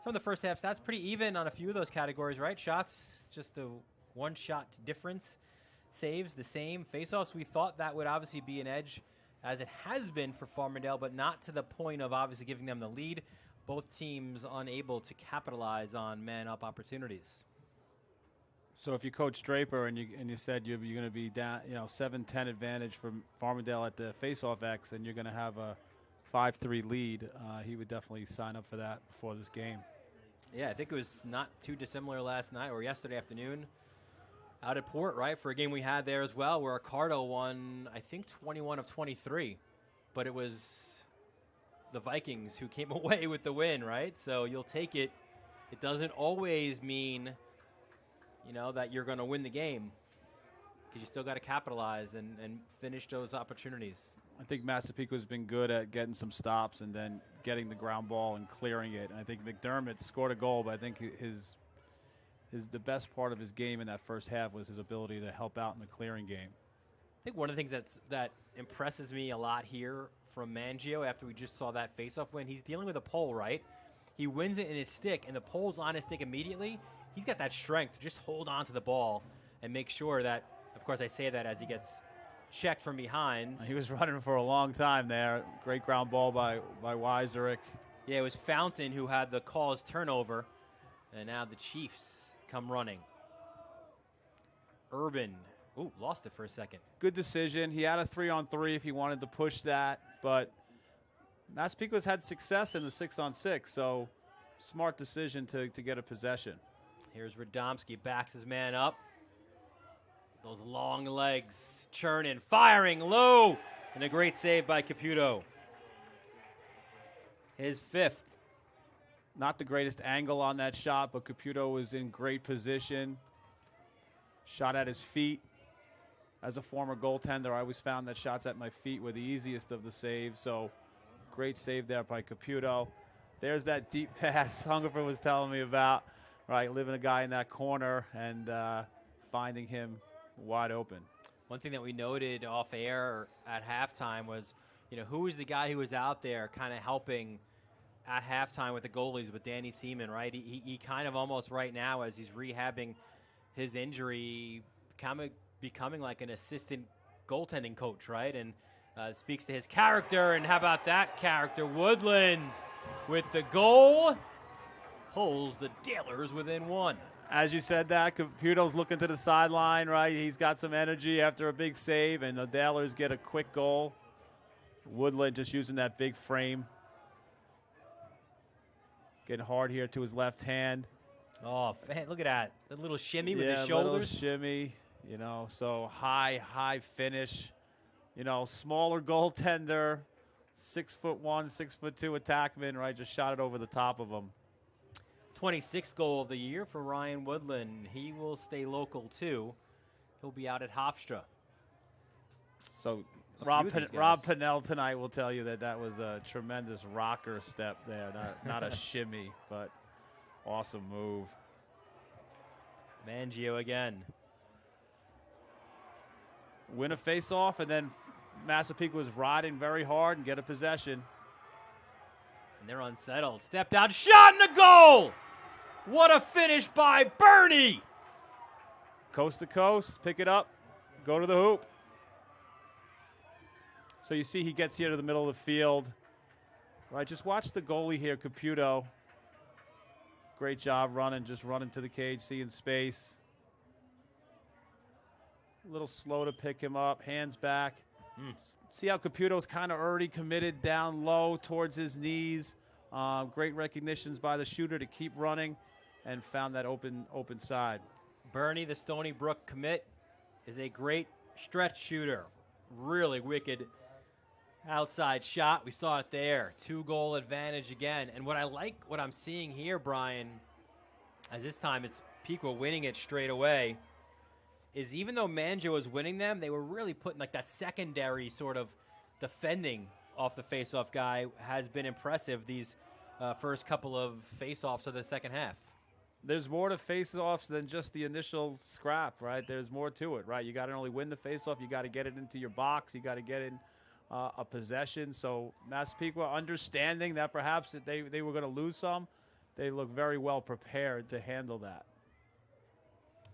some of the first half stats pretty even on a few of those categories, right? Shots, just a one-shot difference. Saves, the same. Face-offs, we thought that would obviously be an edge as it has been for Farmingdale, but not to the point of obviously giving them the lead. Both teams unable to capitalize on man-up opportunities. So if you coach Draper and you said you're going to be down, 7-10 advantage for Farmingdale at the face-off X, and you're going to have a 5-3 lead, he would definitely sign up for that before this game. Yeah, I think it was not too dissimilar last night or yesterday afternoon out at Port, right, for a game we had there as well, where Ricardo won, I think, 21 of 23, but it was the Vikings who came away with the win, right? So you'll take it. It doesn't always mean, that you're going to win the game, because you still got to capitalize and finish those opportunities. I think Massapequa's been good at getting some stops and then getting the ground ball and clearing it. And I think McDermott scored a goal, but I think the best part of his game in that first half was his ability to help out in the clearing game. I think one of the things that impresses me a lot here from Mangio after we just saw that faceoff win, he's dealing with a pole, right? He wins it in his stick, and the pole's on his stick immediately. He's got that strength to just hold on to the ball and make sure that, of course I say that as he gets checked from behind. He was running for a long time there. Great ground ball by Weiserick. Yeah, it was Fountain who had the cause turnover, and now the Chiefs come running. Urban, lost it for a second. Good decision. He had a 3-on-3 if he wanted to push that, but Massapequa's had success in the 6-on-6, so smart decision to get a possession. Here's Radomski, backs his man up. Those long legs churning, firing low, and a great save by Caputo. His fifth. Not the greatest angle on that shot, but Caputo was in great position. Shot at his feet. As a former goaltender, I always found that shots at my feet were the easiest of the saves, so great save there by Caputo. There's that deep pass Hungerford was telling me about, right, leaving a guy in that corner and finding him wide open. One thing that we noted off air at halftime was, who was the guy who was out there kind of helping at halftime with the goalies with Danny Seaman, right? He kind of almost right now, as he's rehabbing his injury, kind of becoming like an assistant goaltending coach, right? And speaks to his character. And how about that character? Woodland with the goal pulls the Dalers within one. As you said that, Caputo's looking to the sideline, right? He's got some energy after a big save, and the Dalers get a quick goal. Woodland just using that big frame. Getting hard here to his left hand. Oh, look at that. The little shimmy with his little shoulders. Shimmy, so high finish. Smaller goaltender, 6'1", 6'2" attackman, right? Just shot it over the top of him. 26th goal of the year for Ryan Woodland. He will stay local, too. He'll be out at Hofstra. So Rob Pennell tonight will tell you that was a tremendous rocker step there. Not a shimmy, but awesome move. Mangio again. Win a face-off, and then Massapequa was riding very hard and get a possession. And they're unsettled. Step down, shot and a goal! What a finish by Bernie! Coast to coast, pick it up, go to the hoop. So you see he gets here to the middle of the field. Right, just watch the goalie here, Caputo. Great job running to the cage, seeing space. A little slow to pick him up, hands back. See how Caputo's kind of already committed down low towards his knees. Great recognitions by the shooter to keep running and found that open side. Bernie, the Stony Brook commit, is a great stretch shooter. Really wicked outside shot. We saw it there. 2-goal advantage again. And what I'm seeing here, Brian, as this time it's Pequa winning it straight away, is even though Mangio was winning them, they were really putting like that secondary sort of defending off the faceoff guy has been impressive these first couple of faceoffs of the second half. There's more to faceoffs than just the initial scrap, right? There's more to it, right? You got to not only win the faceoff, you got to get it into your box, you got to get in a possession. So Massapequa, understanding that perhaps they were going to lose some, they look very well prepared to handle that.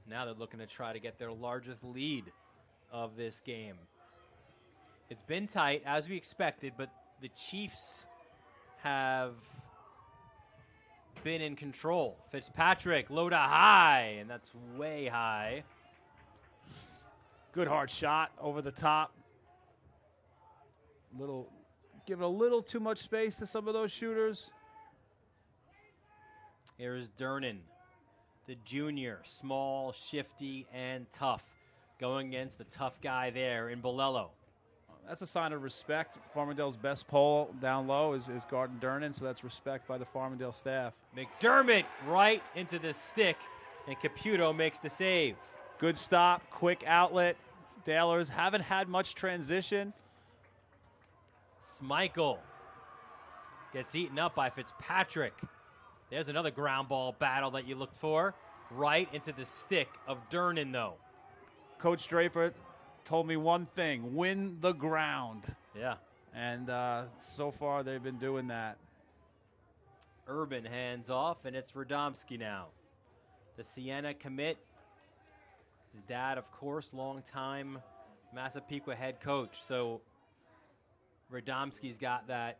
Now they're looking to try to get their largest lead of this game. It's been tight, as we expected, but the Chiefs have been in control. Fitzpatrick, low to high, and that's way high. Good hard shot over the top. Giving a little too much space to some of those shooters. Here's Durnin, the junior, small, shifty, and tough, going against the tough guy there in Bolello. That's a sign of respect. Farmingdale's best pole down low is Garden Durnin, so that's respect by the Farmingdale staff. McDermott right into the stick, and Caputo makes the save. Good stop, quick outlet. Dalers haven't had much transition. Michael gets eaten up by Fitzpatrick. There's another ground ball battle that you looked for. Right into the stick of Durnin, though. Coach Draper told me one thing: win the ground. Yeah. And so far they've been doing that. Urban hands off, and it's Radomski now. The Siena commit. His dad, of course, longtime Massapequa head coach. So Radomski's got that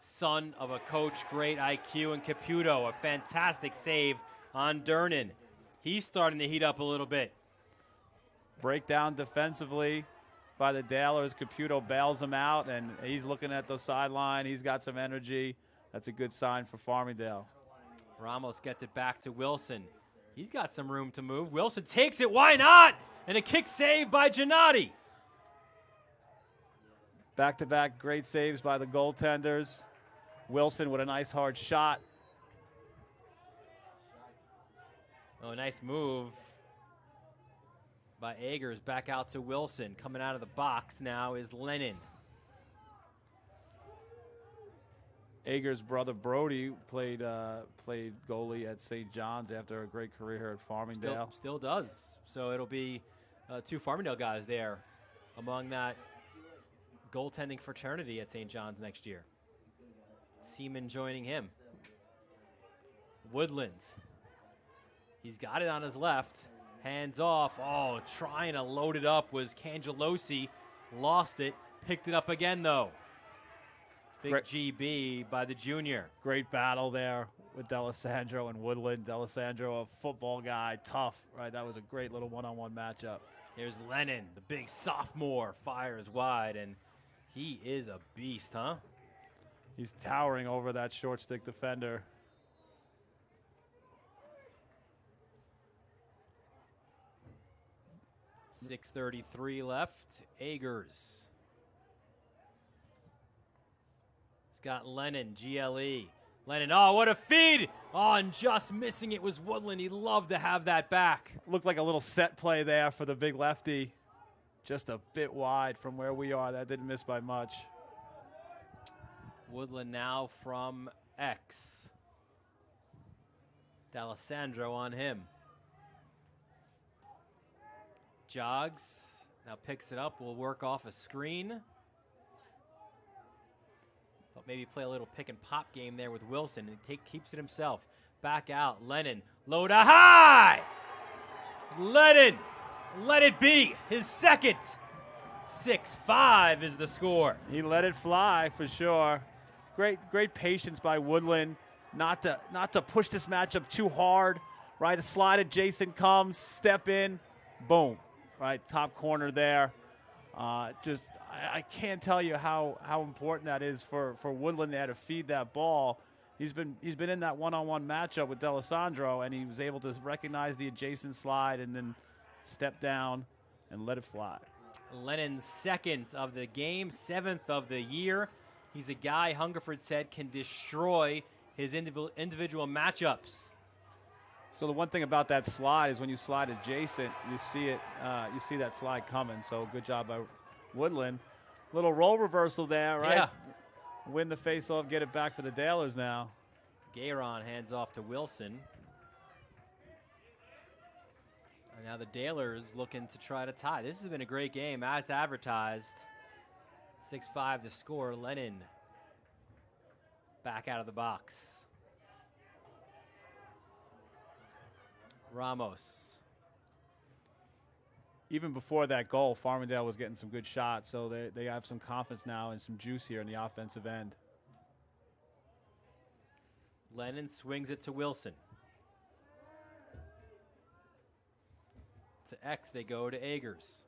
son of a coach, great IQ, and Caputo, a fantastic save on Durnin. He's starting to heat up a little bit. Breakdown defensively by the Dalers. Caputo bails him out, and he's looking at the sideline. He's got some energy. That's a good sign for Farmingdale. Ramos gets it back to Wilson. He's got some room to move. Wilson takes it. Why not? And a kick save by Gennady. Back-to-back great saves by the goaltenders. Wilson with a nice hard shot. Oh, nice move by Agers. Back out to Wilson. Coming out of the box now is Lennon. Agers' brother Brody played goalie at St. John's after a great career here at Farmingdale. Still does. So it'll be two Farmingdale guys there among that goaltending fraternity at St. John's next year. Seaman joining him. Woodland. He's got it on his left. Hands off. Oh, trying to load it up was Cangelosi. Lost it. Picked it up again, though. Big GB by the junior. Great battle there with D'Alessandro and Woodland. D'Alessandro, a football guy, tough, right? That was a great little one-on-one matchup. Here's Lennon, the big sophomore, fires wide, and he is a beast, huh? He's towering over that short stick defender. .633 left. Agers. He's got Lennon, GLE. Lennon, oh, what a feed! Oh, and just missing it was Woodland. He'd love to have that back. Looked like a little set play there for the big lefty. Just a bit wide from where we are. That didn't miss by much. Woodland now from X. D'Alessandro on him. Jogs, now picks it up, will work off a screen. But maybe play a little pick and pop game there with Wilson. And keeps it himself. Back out, Lennon, low to high! Lennon, let it be, his second. 6-5 is the score. He let it fly for sure. Great patience by Woodland, not to push this matchup too hard. Right, the slide adjacent comes, step in, boom. Right, top corner there. I can't tell you how important that is for Woodland there to feed that ball. He's been in that one-on-one matchup with D'Alessandro, and he was able to recognize the adjacent slide and then step down and let it fly. Lennon's second of the game, 7th of the year. He's a guy Hungerford said can destroy his individual matchups. So the one thing about that slide is when you slide adjacent, you see it. You see that slide coming. So good job by Woodland. Little role reversal there, right? Yeah. Win the face-off, get it back for the Dalers now. Gayron hands off to Wilson. And now the Dalers looking to try to tie. This has been a great game as advertised. 6-5 to score. Lennon back out of the box. Ramos. even before that goal, Farmingdale was getting some good shots, so they have some confidence now and some juice here in the offensive end. Lennon swings it to Wilson. To X, they go to Agers.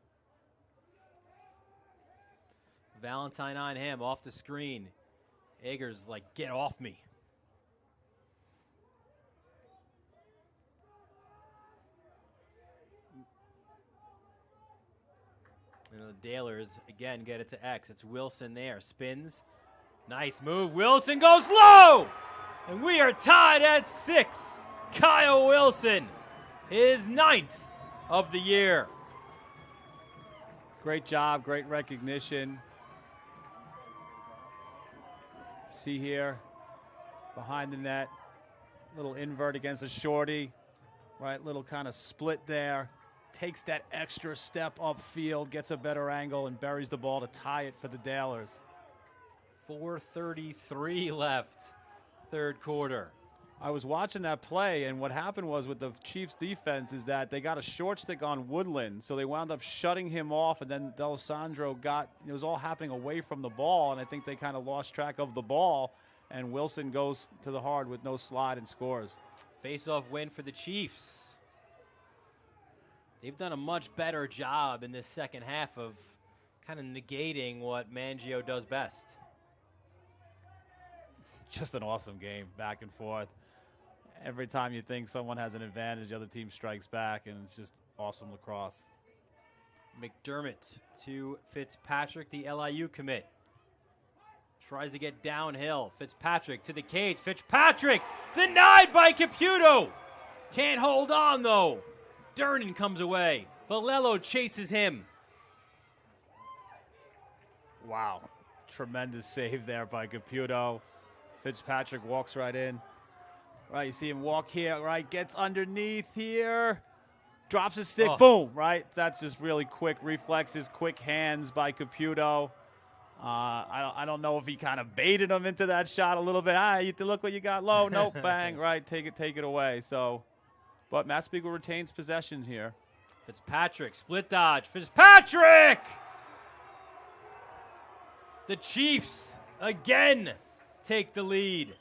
Valentine on him, off the screen. Agers is like, get off me. And the Dalers, again, get it to X. It's Wilson there. Spins. Nice move. Wilson goes low! And we are tied at 6. Kyle Wilson, his 9th of the year. Great job, great recognition. See here, behind the net, little invert against a shorty, right? Little kind of split there. Takes that extra step upfield, gets a better angle, and buries the ball to tie it for the Dalers. 4:33 left, third quarter. I was watching that play, and what happened was with the Chiefs' defense is that they got a short stick on Woodland, so they wound up shutting him off, and then D'Alessandro it was all happening away from the ball, and I think they kind of lost track of the ball, and Wilson goes to the hard with no slide and scores. Face-off win for the Chiefs. They've done a much better job in this second half of kind of negating what Mangio does best. Just an awesome game, back and forth. Every time you think someone has an advantage, the other team strikes back, and it's just awesome lacrosse. McDermott to Fitzpatrick, the LIU commit. Tries to get downhill. Fitzpatrick to the cage. Fitzpatrick denied by Caputo. Can't hold on, though. Durnan comes away. Valello chases him. Wow. Tremendous save there by Caputo. Fitzpatrick walks right in. Right, you see him walk here, right? Gets underneath here. Drops his stick, boom, right? That's just really quick reflexes, quick hands by Caputo. I don't know if he kind of baited him into that shot a little bit. Look what you got low. Nope, bang, right, take it away. So, but Massapequa retains possession here. Fitzpatrick, split dodge. Fitzpatrick! The Chiefs, again, take the lead.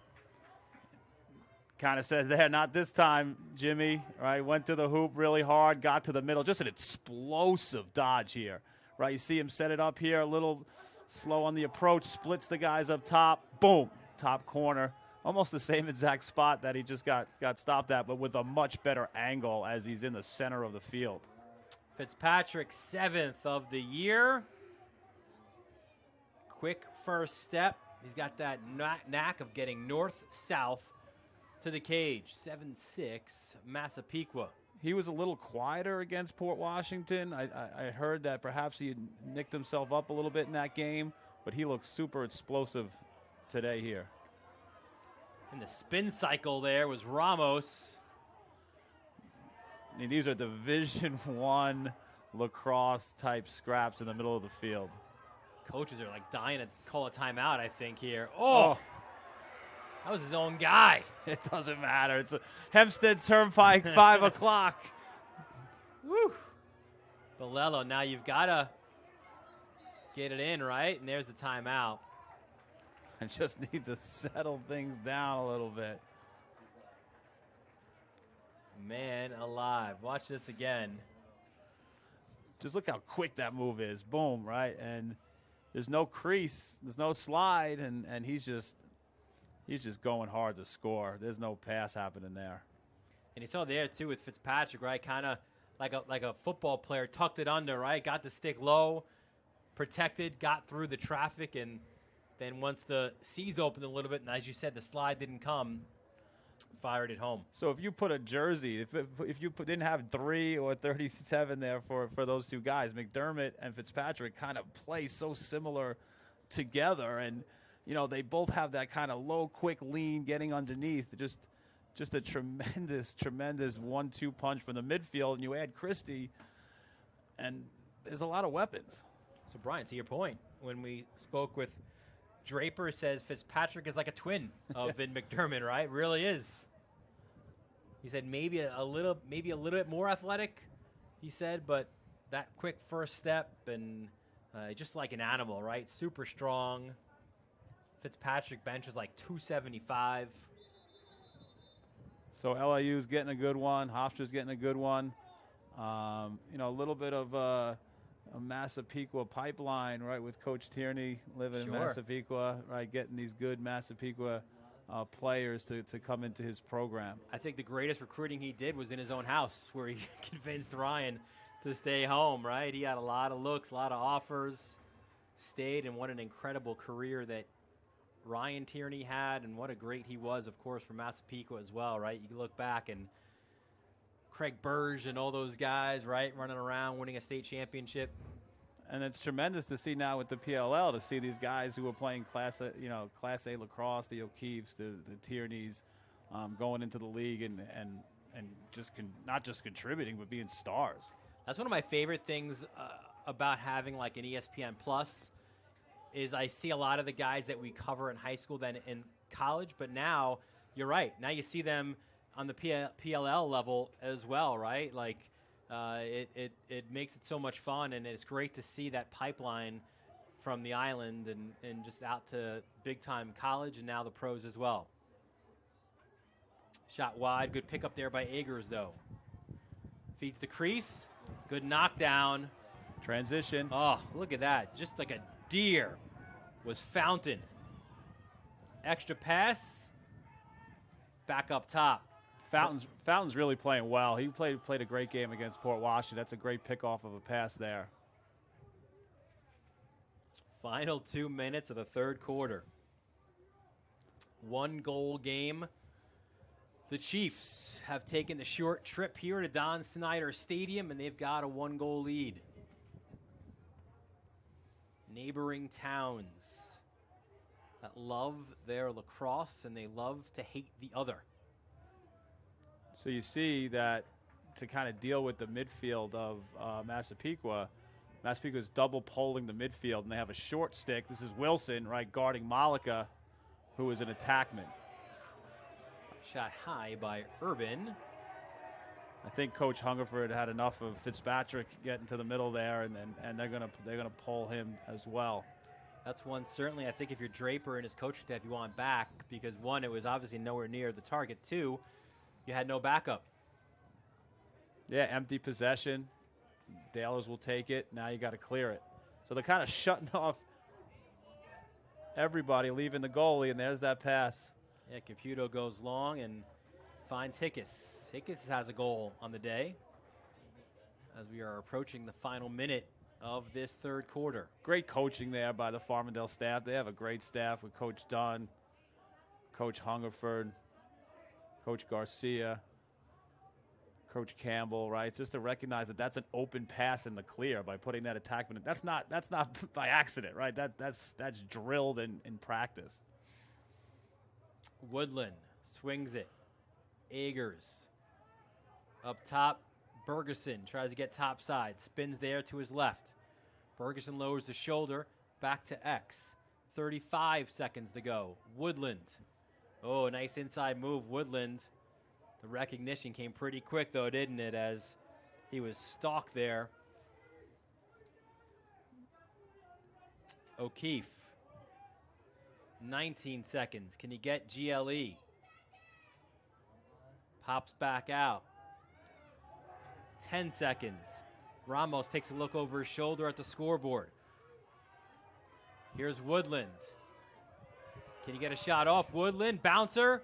Kind of said there, not this time, Jimmy, right? Went to the hoop really hard, got to the middle. Just an explosive dodge here, right? You see him set it up here, a little slow on the approach, splits the guys up top, boom, top corner. Almost the same exact spot that he just got stopped at, but with a much better angle as he's in the center of the field. Fitzpatrick, 7th of the year. Quick first step. He's got that knack of getting north-south to the cage. 7-6, Massapequa. He was a little quieter against Port Washington. I heard that perhaps he had nicked himself up a little bit in that game, but he looks super explosive today here. And the spin cycle there was Ramos. I mean, these are Division I lacrosse type scraps in the middle of the field. Coaches are like dying to call a timeout, I think, here. Oh. That was his own guy. It doesn't matter. It's a Hempstead Turnpike, 5 o'clock. Woo. Valello, now you've got to get it in, right? And there's the timeout. I just need to settle things down a little bit. Man alive. Watch this again. Just look how quick that move is. Boom, right? And there's no crease. There's no slide. And he's just going hard to score. There's no pass happening there. And you saw there, too, with Fitzpatrick, right? Kind of like a football player, tucked it under, right? Got the stick low, protected, got through the traffic, and then once the C's opened a little bit, and as you said, the slide didn't come, fired it home. So if you put a jersey, if you didn't have 3 or 37 there for those two guys, McDermott and Fitzpatrick kind of play so similar together, and you know, they both have that kind of low, quick lean, getting underneath. Just a tremendous 1-2 punch from the midfield. And you add Christie, and there's a lot of weapons. So, Brian, to your point, when we spoke with Draper, says Fitzpatrick is like a twin of Vin McDermott, right? Really is. He said maybe a little bit more athletic, he said, but that quick first step and just like an animal, right? Super strong. Fitzpatrick bench is like 275. So LIU's getting a good one. Hofstra's getting a good one. A little bit of a Massapequa pipeline, right, with Coach Tierney living in Massapequa, right, getting these good Massapequa players to come into his program. I think the greatest recruiting he did was in his own house, where he convinced Ryan to stay home, right? He had a lot of looks, a lot of offers, stayed, and what an incredible career that Ryan Tierney had, and what a great he was, of course, for Massapequa as well, right? You look back and Craig Burge and all those guys, right, running around, winning a state championship. And it's tremendous to see now with the PLL, to see these guys who are playing Class A lacrosse, the O'Keefes, the Tierneys, going into the league and just not just contributing, but being stars. That's one of my favorite things about having like an ESPN Plus is I see a lot of the guys that we cover in high school then in college, but now you're right. Now you see them on the PLL level as well, right? Like it makes it so much fun, and it's great to see that pipeline from the island and just out to big-time college and now the pros as well. Shot wide. Good pickup there by Agers, though. Feeds the crease. Good knockdown. Transition. Oh, look at that. Just like a deer was Fountain. Extra pass. Back up top. Fountain's really playing well. He played a great game against Port Washington. That's a great pickoff of a pass there. Final 2 minutes of the third quarter. 1-goal game. The Chiefs have taken the short trip here to Don Snyder Stadium, and they've got a 1-goal lead. Neighboring towns that love their lacrosse, and they love to hate the other. So you see that to kind of deal with the midfield of Massapequa is double polling the midfield, and they have a short stick. This is Wilson, right, guarding Malika, who is an attackman. Shot high by Urban. I think Coach Hungerford had enough of Fitzpatrick getting to the middle there, and they're gonna pull him as well. That's one certainly. I think if you're Draper and his coaching staff, you want back because one, it was obviously nowhere near the target. Two, you had no backup. Yeah, empty possession. Dalers will take it. Now you got to clear it. So they're kind of shutting off everybody, leaving the goalie, and there's that pass. Yeah, Caputo goes long and finds Hickes. Hickes has a goal on the day as we are approaching the final minute of this third quarter. Great coaching there by the Farmingdale staff. They have a great staff with Coach Dunn, Coach Hungerford, Coach Garcia, Coach Campbell, right? Just to recognize that that's an open pass in the clear by putting that attackman. That's not by accident, right? That's drilled in practice. Woodland swings it. Agers up top. Bergeson tries to get top side. Spins there to his left. Bergeson lowers the shoulder. Back to X. 35 seconds to go. Woodland. Oh, nice inside move, Woodland. The recognition came pretty quick, though, didn't it, as he was stalked there. O'Keefe. 19 seconds. Can he get GLE? Pops back out. 10 seconds. Ramos takes a look over his shoulder at the scoreboard. Here's Woodland. Can he get a shot off? Woodland, bouncer,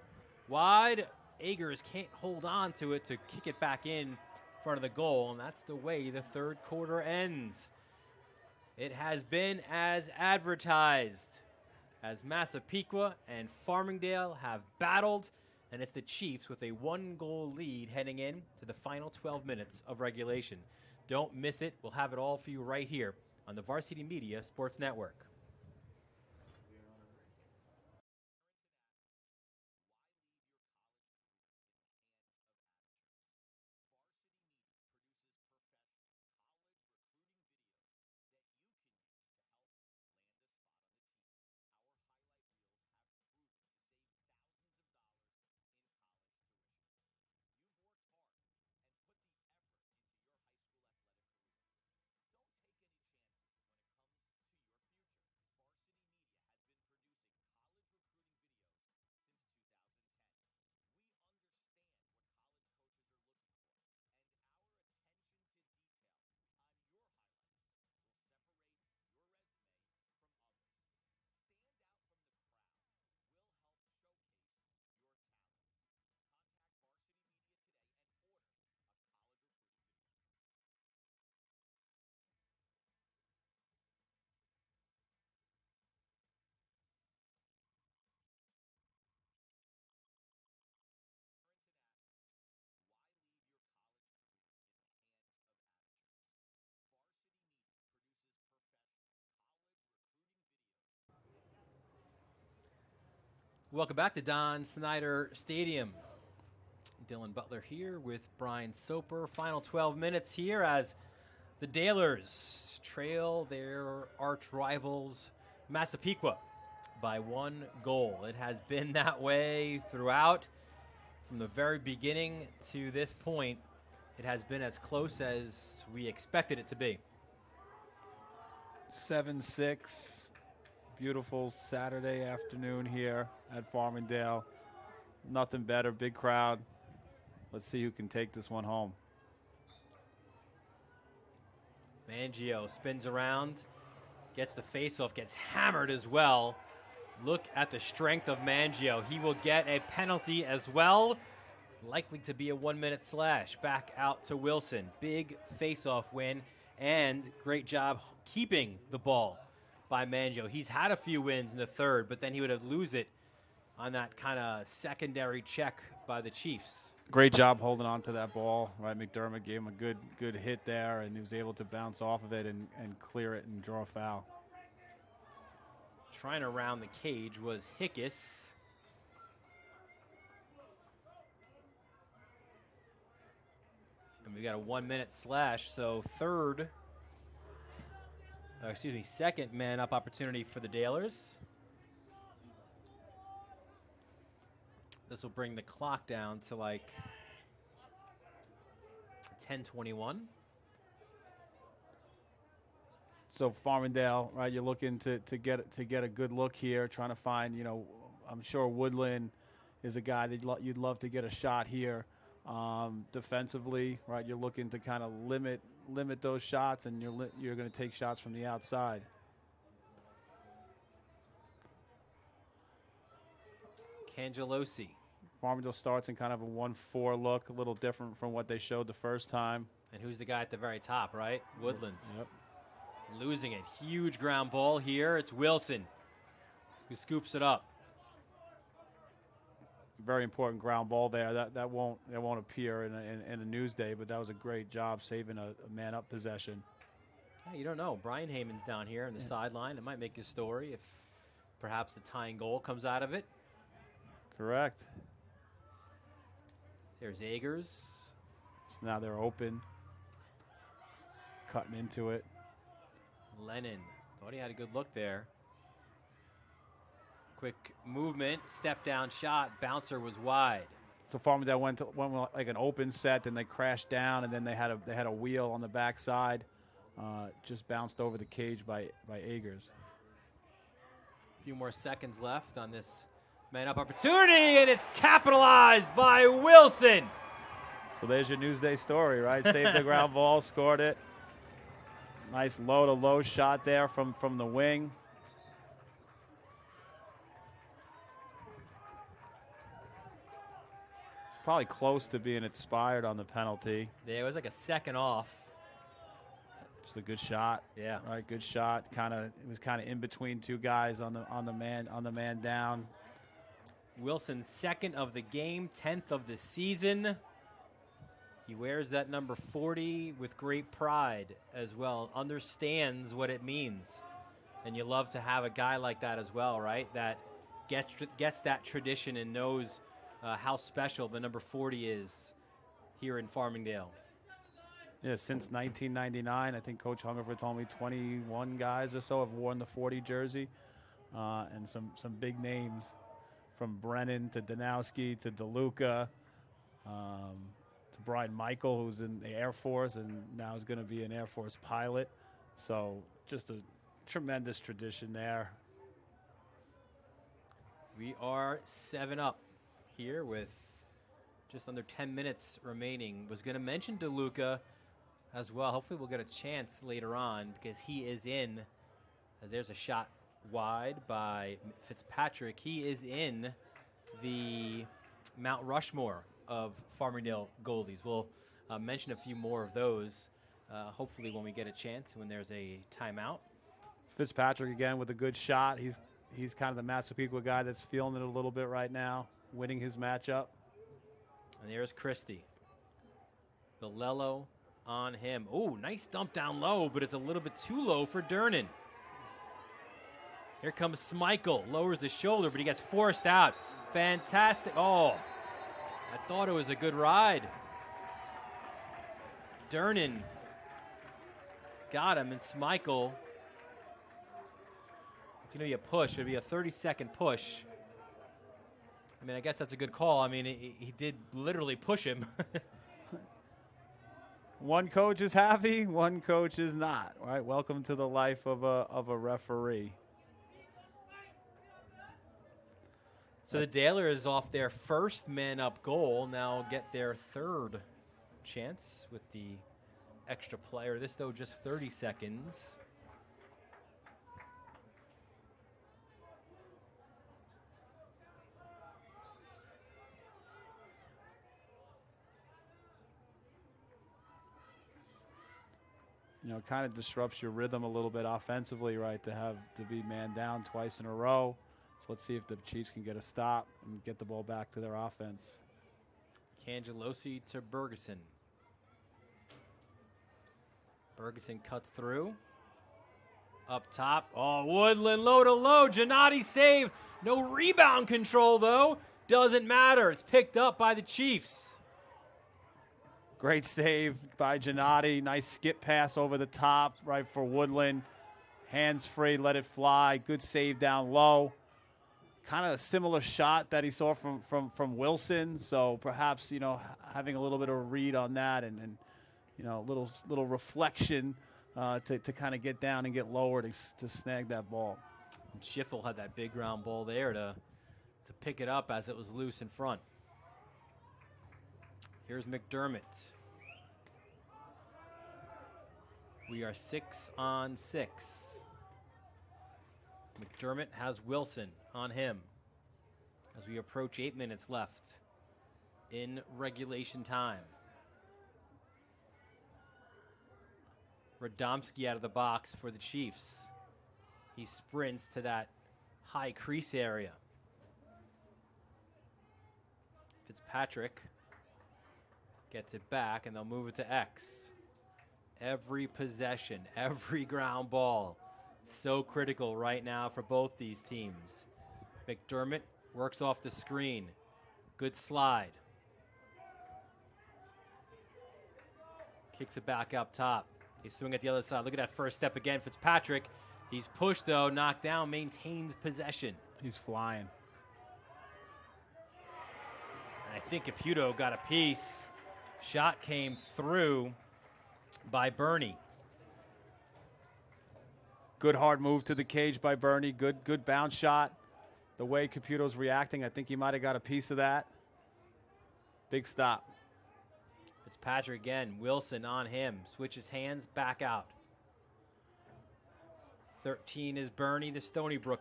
wide. Agers can't hold on to it to kick it back in front of the goal, and that's the way the third quarter ends. It has been as advertised, as Massapequa and Farmingdale have battled, and it's the Chiefs with a 1-goal lead heading in to the final 12 minutes of regulation. Don't miss it. We'll have it all for you right here on the Varsity Media Sports Network. Welcome back to Don Snyder Stadium. Dylan Butler here with Brian Soper. Final 12 minutes here as the Dalers trail their arch rivals Massapequa by 1 goal. It has been that way throughout. From the very beginning to this point, it has been as close as we expected it to be. 7-6. Beautiful Saturday afternoon here at Farmingdale. Nothing better, big crowd. Let's see who can take this one home. Mangio spins around, gets the faceoff, gets hammered as well. Look at the strength of Mangio. He will get a penalty as well. Likely to be a 1-minute slash. Back out to Wilson. Big faceoff win, and great job keeping the ball by Mangio. He's had a few wins in the third, but then he would lose it on that kind of secondary check by the Chiefs. Great job holding on to that ball, right? McDermott gave him a good hit there, and he was able to bounce off of it and clear it and draw a foul. Trying to round the cage was Hickes. And we got a 1-minute slash, so second man up opportunity for the Dalers. This will bring the clock down to like 10:21. So Farmingdale, right? You're looking to get a good look here, trying to find. I'm sure Woodland is a guy that you'd love to get a shot here. Defensively, right? You're looking to kind of limit those shots, and you're going to take shots from the outside. Cangelosi. Farmingdale starts in kind of a 1-4 look, a little different from what they showed the first time. And who's the guy at the very top, right? Woodland. Yep. Losing it. Huge ground ball here. It's Wilson who scoops it up. Very important ground ball there. That won't appear in a news day, but that was a great job saving a man-up possession. Hey, you don't know. Brian Heyman's down here on the sideline. It might make a story if perhaps the tying goal comes out of it. Correct. There's Agers. So now they're open, cutting into it. Lennon thought he had a good look there. Quick movement, step down shot, bouncer was wide. So Farmingdale went like an open set, then they crashed down, and then they had a wheel on the backside, just bounced over the cage by Agers. A few more seconds left on this man-up opportunity, and it's capitalized by Wilson. So there's your Newsday story, right? Saved the ground ball, scored it. Nice low-to-low shot there from the wing. Probably close to being expired on the penalty. Yeah, it was like a second off. Just a good shot. Yeah. Right, good shot. It was kind of in between two guys on the man down. Wilson's second of the game, 10th of the season. He wears that number 40 with great pride as well, understands what it means. And you love to have a guy like that as well, right? That gets that tradition and knows how special the number 40 is here in Farmingdale. Yeah, since 1999, I think Coach Hungerford told me 21 guys or so have worn the 40 jersey, and some big names from Brennan to Danowski to DeLuca to Brian Michael, who's in the Air Force and now is going to be an Air Force pilot. So just a tremendous tradition there. We are 7-up here with just under 10 minutes remaining. Was going to mention DeLuca as well. Hopefully we'll get a chance later on because he is in, as there's a shot wide by Fitzpatrick. He is in the Mount Rushmore of Farmingdale Goldies. We'll mention a few more of those hopefully when we get a chance, when there's a timeout. Fitzpatrick again with a good shot. He's kind of the Massapequa guy that's feeling it a little bit right now, winning his matchup. And there's Christie. Bilello on him. Oh, nice dump down low, but it's a little bit too low for Dernan. Here comes Schmeichel, lowers the shoulder, but he gets forced out. Fantastic. Oh, I thought it was a good ride. Durnin got him, and Schmeichel, it's going to be a push. It'll be a 30-second push. I mean, I guess that's a good call. I mean, he did literally push him. One coach is happy, one coach is not. Right? Welcome to the life of a referee. So the Dailers off their first man-up goal now get their third chance with the extra player. This, though, just 30 seconds. You know, it kind of disrupts your rhythm a little bit offensively, right, to be man down twice in a row. So let's see if the Chiefs can get a stop and get the ball back to their offense. Cangelosi to Bergeson. Bergeson cuts through. Up top. Oh, Woodland low to low. Gennady save. No rebound control, though. Doesn't matter. It's picked up by the Chiefs. Great save by Gennady. Nice skip pass over the top, right, for Woodland. Hands free, let it fly. Good save down low. Kind of a similar shot that he saw from Wilson. So perhaps, you know, having a little bit of a read on that and you know, a little reflection to kind of get down and get lower to snag that ball. And Schiffel had that big round ball there to pick it up as it was loose in front. Here's McDermott. We are 6 on 6. McDermott has Wilson on him as we approach 8 minutes left in regulation time. Radomski out of the box for the Chiefs. He sprints to that high crease area. Fitzpatrick gets it back, and they'll move it to X. Every possession, every ground ball, so critical right now for both these teams. McDermott works off the screen. Good slide. Kicks it back up top. They swing at the other side. Look at that first step again. Fitzpatrick, he's pushed, though, knocked down, maintains possession. He's flying. And I think Caputo got a piece. Shot came through by Bernie. Good hard move to the cage by Bernie. Good bounce shot. The way Caputo's reacting, I think he might have got a piece of that. Big stop. Fitzpatrick again. Wilson on him. Switches hands, back out. 13 is Bernie, the Stony Brook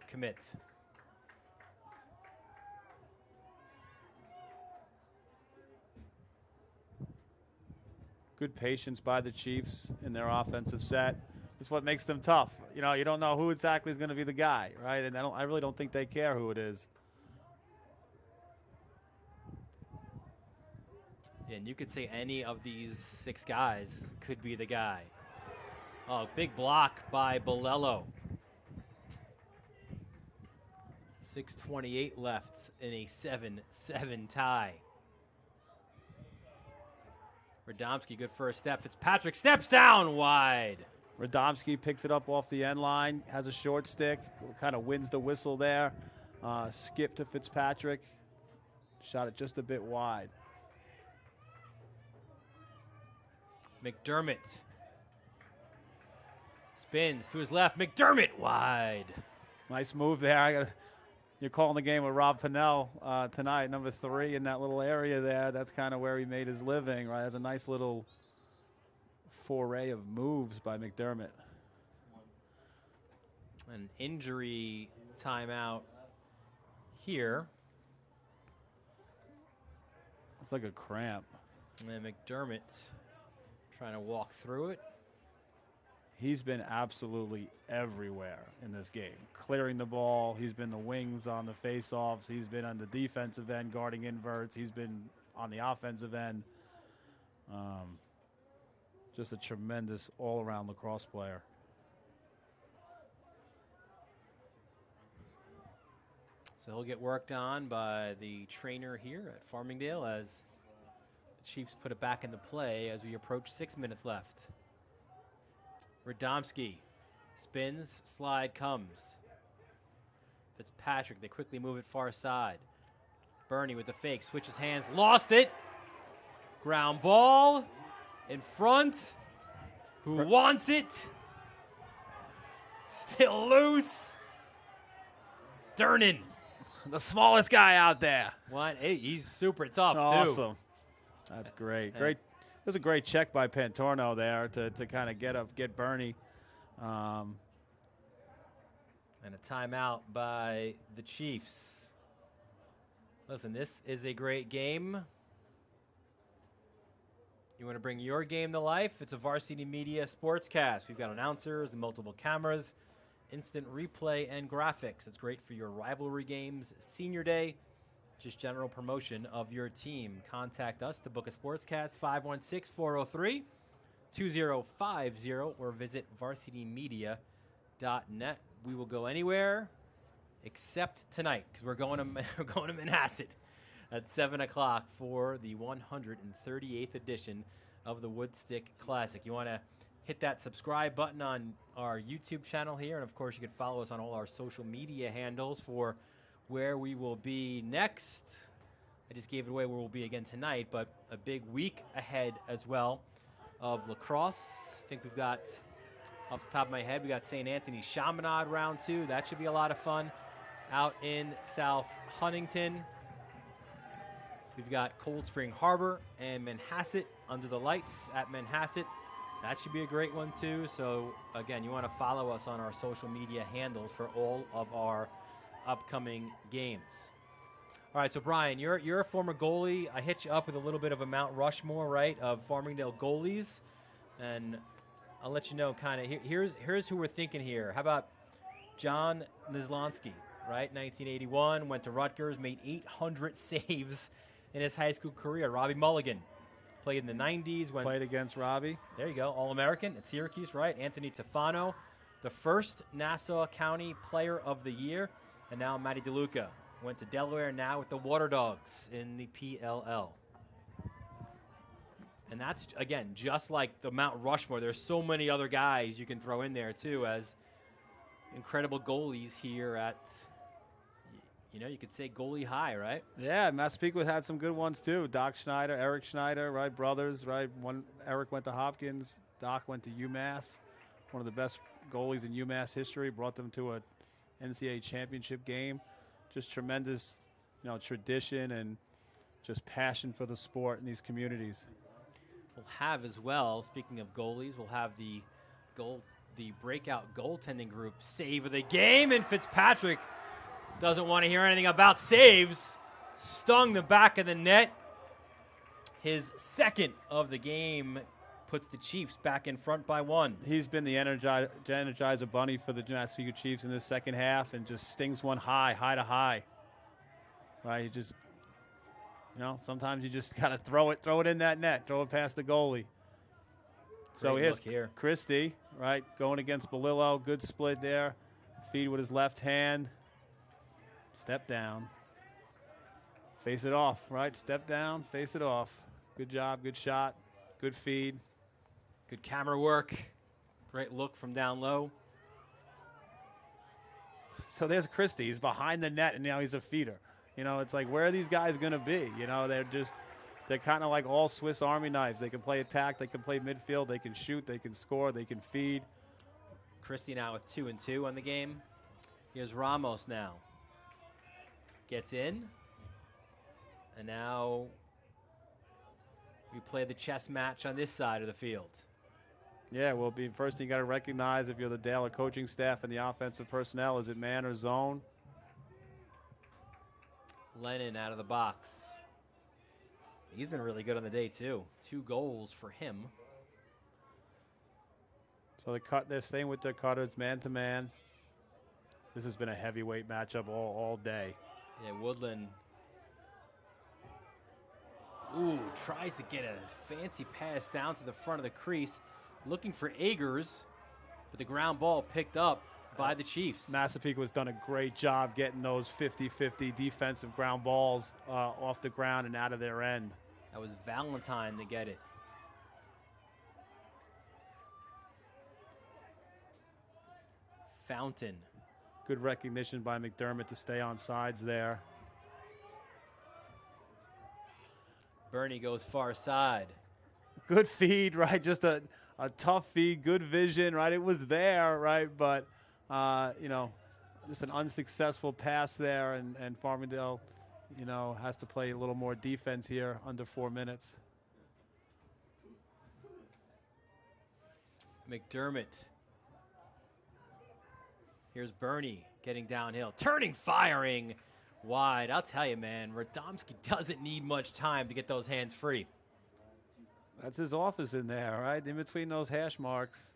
commit. Good patience by the Chiefs in their offensive set. That's what makes them tough. You know, you don't know who exactly is going to be the guy, right? And I really don't think they care who it is. And you could say any of these 6 guys could be the guy. Oh, big block by Bolello. 6:28 left in a 7-7 tie. Radomski, good first step. Fitzpatrick steps down wide. Radomski picks it up off the end line, has a short stick, kind of wins the whistle there. Skip to Fitzpatrick. Shot it just a bit wide. McDermott spins to his left. McDermott wide. Nice move there. You're calling the game with Rob Pinnell tonight, number 3 in that little area there. That's kind of where he made his living, right? That's a nice little foray of moves by McDermott. An injury timeout here. It's like a cramp. And then McDermott trying to walk through it. He's been absolutely everywhere in this game. Clearing the ball. He's been the wings on the face-offs. He's been on the defensive end guarding inverts. He's been on the offensive end. Just a tremendous all-around lacrosse player. So he'll get worked on by the trainer here at Farmingdale as the Chiefs put it back into play as we approach 6 minutes left. Radomski spins, slide comes. Fitzpatrick, they quickly move it far side. Bernie with the fake, switches hands, lost it. Ground ball in front. Who wants it? Still loose. Durnan. The smallest guy out there. What? Hey, he's super tough, too. Awesome. That's great. Great. It was a great check by Pantorno there to kind of get Bernie. And a timeout by the Chiefs. Listen, this is a great game. You want to bring your game to life? It's a Varsity Media Sportscast. We've got announcers and multiple cameras, instant replay, and graphics. It's great for your rivalry games, senior day, just general promotion of your team. Contact us to book a Sportscast, 516-403-2050, or visit varsitymedia.net. We will go anywhere except tonight because we're going to Manhasset at 7 o'clock for the 138th edition of the Woodstick Classic. You want to hit that subscribe button on our YouTube channel here, and of course you can follow us on all our social media handles for where we will be next. I just gave it away where we'll be again tonight, but a big week ahead as well of lacrosse. I think we've got, off the top of my head, we got St. Anthony Chaminade round 2. That should be a lot of fun out in South Huntington. We've got Cold Spring Harbor and Manhasset under the lights at Manhasset. That should be a great one too. So again, you want to follow us on our social media handles for all of our upcoming games. All right, so Brian, you're a former goalie. I hit you up with a little bit of a Mount Rushmore, right, of Farmingdale goalies, and I'll let you know kind of here's who we're thinking here. How about John Nizlonsky, right? 1981, went to Rutgers, made 800 saves in his high school career. Robbie Mulligan played in the 90s. Played against Robbie. There you go, All-American at Syracuse, right? Anthony Tefano, the first Nassau County Player of the Year, and now Matty DeLuca. Went to Delaware, now with the Water Dogs in the PLL. And that's, again, just like the Mount Rushmore. There's so many other guys you can throw in there, too, as incredible goalies here at, you could say goalie high, right? Yeah, Massapequa had some good ones, too. Doc Schneider, Eric Schneider, right, brothers, right? Eric went to Hopkins. Doc went to UMass. One of the best goalies in UMass history. Brought them to a NCAA championship game. Just tremendous, tradition and just passion for the sport in these communities. We'll have as well, speaking of goalies, we'll have the breakout goaltending group save of the game, and Fitzpatrick doesn't want to hear anything about saves. Stung the back of the net. His second of the game puts the Chiefs back in front by 1. He's been the Energizer Bunny for the Massapequa Chiefs in this second half and just stings one high to high. Right, you just, sometimes you just got to throw it in that net, throw it past the goalie. So here's Christie, right, going against Balillo. Good split there. Feed with his left hand. Step down. Face it off, right? Step down, face it off. Good job, good shot, good feed. Good camera work. Great look from down low. So there's Christie. He's behind the net, and now he's a feeder. It's like, where are these guys going to be? They're kind of like all Swiss Army knives. They can play attack. They can play midfield. They can shoot. They can score. They can feed. Christie now with 2-2 on the game. Here's Ramos now. Gets in. And now we play the chess match on this side of the field. Yeah, well, first you got to recognize if you're the Dale coaching staff and the offensive personnel, is it man or zone? Lennon out of the box. He's been really good on the day, too. 2 goals for him. So they're staying with their cutters, man-to-man. This has been a heavyweight matchup all day. Yeah, Woodland. Ooh, tries to get a fancy pass down to the front of the crease. Looking for Agers, but the ground ball picked up by the Chiefs. Massapequa's done a great job getting those 50-50 defensive ground balls off the ground and out of their end. That was Valentine to get it. Fountain. Good recognition by McDermott to stay on sides there. Bernie goes far side. Good feed, right? Just a tough feed, good vision, right? It was there, right? But, you know, just an unsuccessful pass there, and Farmingdale, you know, has to play a little more defense here under 4 minutes. McDermott. Here's Bernie getting downhill. Turning, firing wide. I'll tell you, man, Radomski doesn't need much time to get those hands free. That's his office in there, right? In between those hash marks.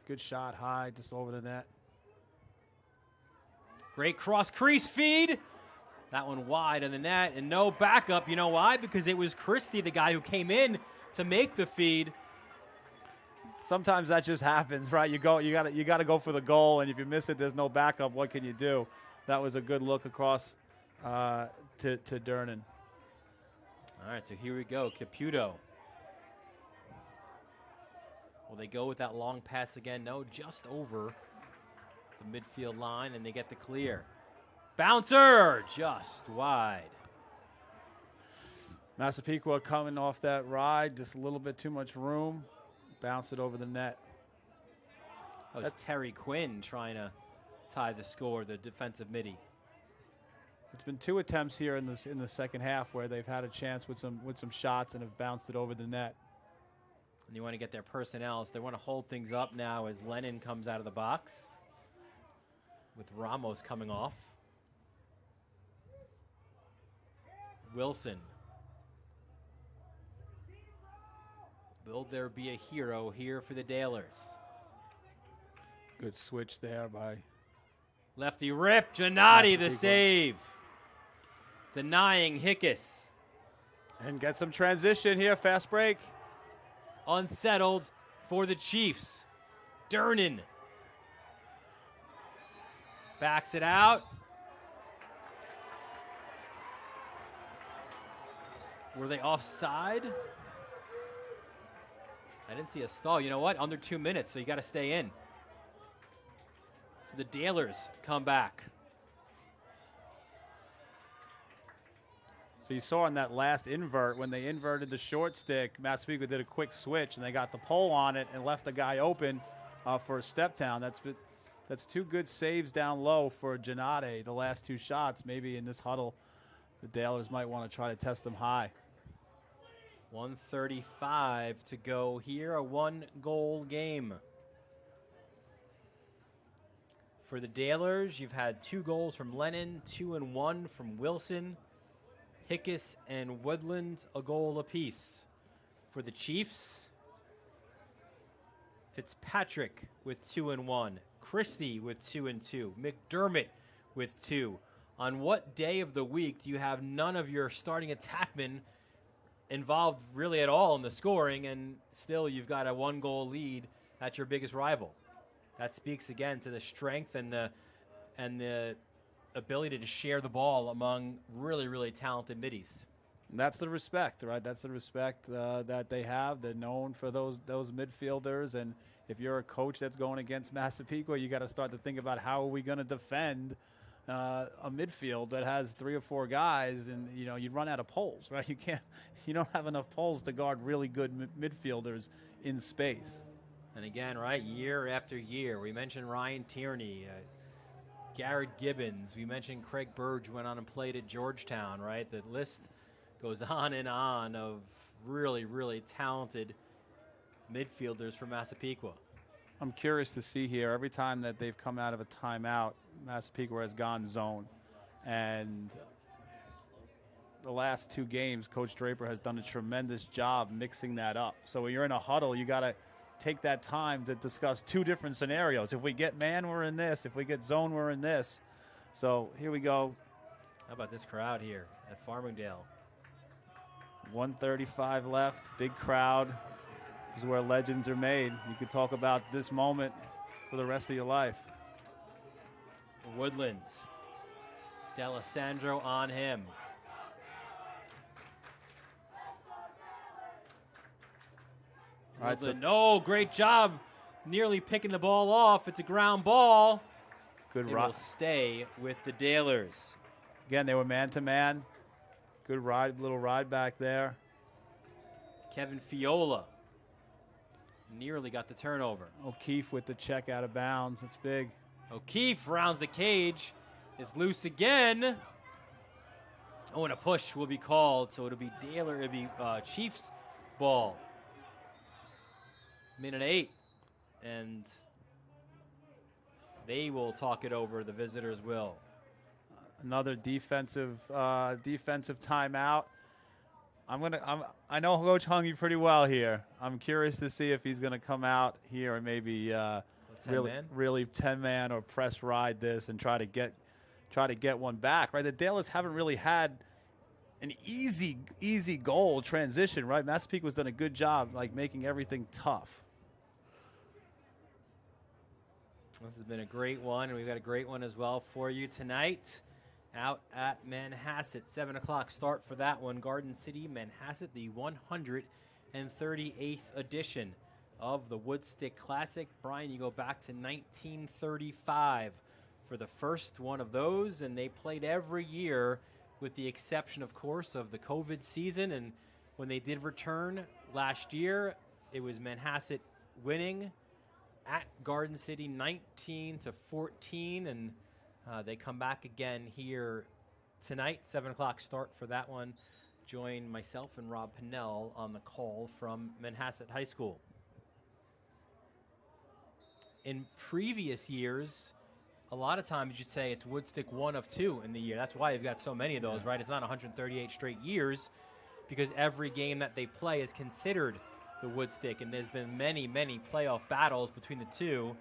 Good shot high, just over the net. Great cross crease feed. That one wide on the net and no backup. You know why? Because it was Christie, the guy who came in to make the feed. Sometimes that just happens, right? You gotta go for the goal, and if you miss it, there's no backup. What can you do? That was a good look across to Durnan. All right, so here we go. Caputo. Will they go with that long pass again? No, just over the midfield line, and they get the clear. Bouncer, just wide. Massapequa coming off that ride, just a little bit too much room. Bounce it over the net. That was Terry Quinn trying to tie the score, the defensive midi. It's been 2 attempts here in the second half where they've had a chance with some shots and have bounced it over the net. And you want to get their personnel, so they want to hold things up now as Lennon comes out of the box with Ramos coming off. Wilson. Will there be a hero here for the Dalers? Good switch there by Lefty rip, Giannotti the Massapequa. save. Denying Hickes. And get some transition here, fast break. Unsettled for the Chiefs. Durnan. Backs it out. Were they offside? I didn't see a stall. You know what? Under 2 minutes, so you got to stay in. So the Dalers come back. So you saw in that last invert, when they inverted the short stick, Massapequa did a quick switch, and they got the pole on it and left the guy open for a step down. That's 2 good saves down low for Giannotti, the last 2 shots. Maybe in this huddle, the Dalers might want to try to test them high. 1:35 to go here, a 1-goal game. For the Dalers, you've had 2 goals from Lennon, 2 and 1 from Wilson. Hickes and Woodland, a goal apiece. For the Chiefs, Fitzpatrick with 2 and 1. Christie with 2 and 2. McDermott with 2. On what day of the week do you have none of your starting attackmen involved really at all in the scoring, and still you've got a 1-goal lead at your biggest rival? That speaks again to the strength and the ability to share the ball among really, really talented middies. That's the respect, right? That's the respect that they have. They're known for those midfielders, and if you're a coach that's going against Massapequa, you got to start to think about how are we going to defend a midfield that has 3 or 4 guys, and you'd run out of poles, right? You don't have enough poles to guard really good midfielders in space. And again, right, year after year, we mentioned Ryan Tierney, Garrett Gibbons. We mentioned Craig Burge went on and played at Georgetown, right? The list goes on and on of really, really talented midfielders for Massapequa. I'm curious to see here, every time that they've come out of a timeout, Massapequa has gone zone. And the last 2 games, Coach Draper has done a tremendous job mixing that up. So when you're in a huddle, you got to take that time to discuss 2 different scenarios. If we get man, we're in this. If we get zone, we're in this. So here we go. How about this crowd here at Farmingdale? 1:35 left, big crowd. This is where legends are made. You could talk about this moment for the rest of your life. Woodlands. D'Alessandro on him. All right, so No, great job nearly picking the ball off. It's a ground ball. good It ride. will stay with the Dalers. Again, they were man-to-man. Good ride, little ride back there. Kevin Fiola nearly got the turnover. O'Keefe with the check out of bounds. That's big. O'Keefe rounds the cage. It's loose again. Oh, and a push will be called, so it'll be Chiefs ball. Minute 8, and they will talk it over. The visitors will. Another defensive timeout. I know Coach Hungy pretty well here. I'm curious to see if he's going to come out here and maybe really 10-man or press ride this and try to get one back. Right, the Dalers haven't really had an easy goal transition. Right, Massapequa's done a good job like making everything tough. This has been a great one, and we've got a great one as well for you tonight. Out at Manhasset, 7 o'clock start for that one. Garden City, Manhasset, the 138th edition of the Woodstick Classic. Brian, you go back to 1935 for the first one of those, and they played every year with the exception, of course, of the COVID season. And when they did return last year, it was Manhasset winning at Garden City 19-14, and they come back again here tonight. 7 o'clock start for that one. Join myself and Rob Pinnell on the call from Manhasset High School. In previous years, a lot of times you'd say it's Woodstick 1 of 2 in the year. That's why you've got so many of those, right? It's not 138 straight years because every game that they play is considered the Woodstick, and there's been many playoff battles between the two.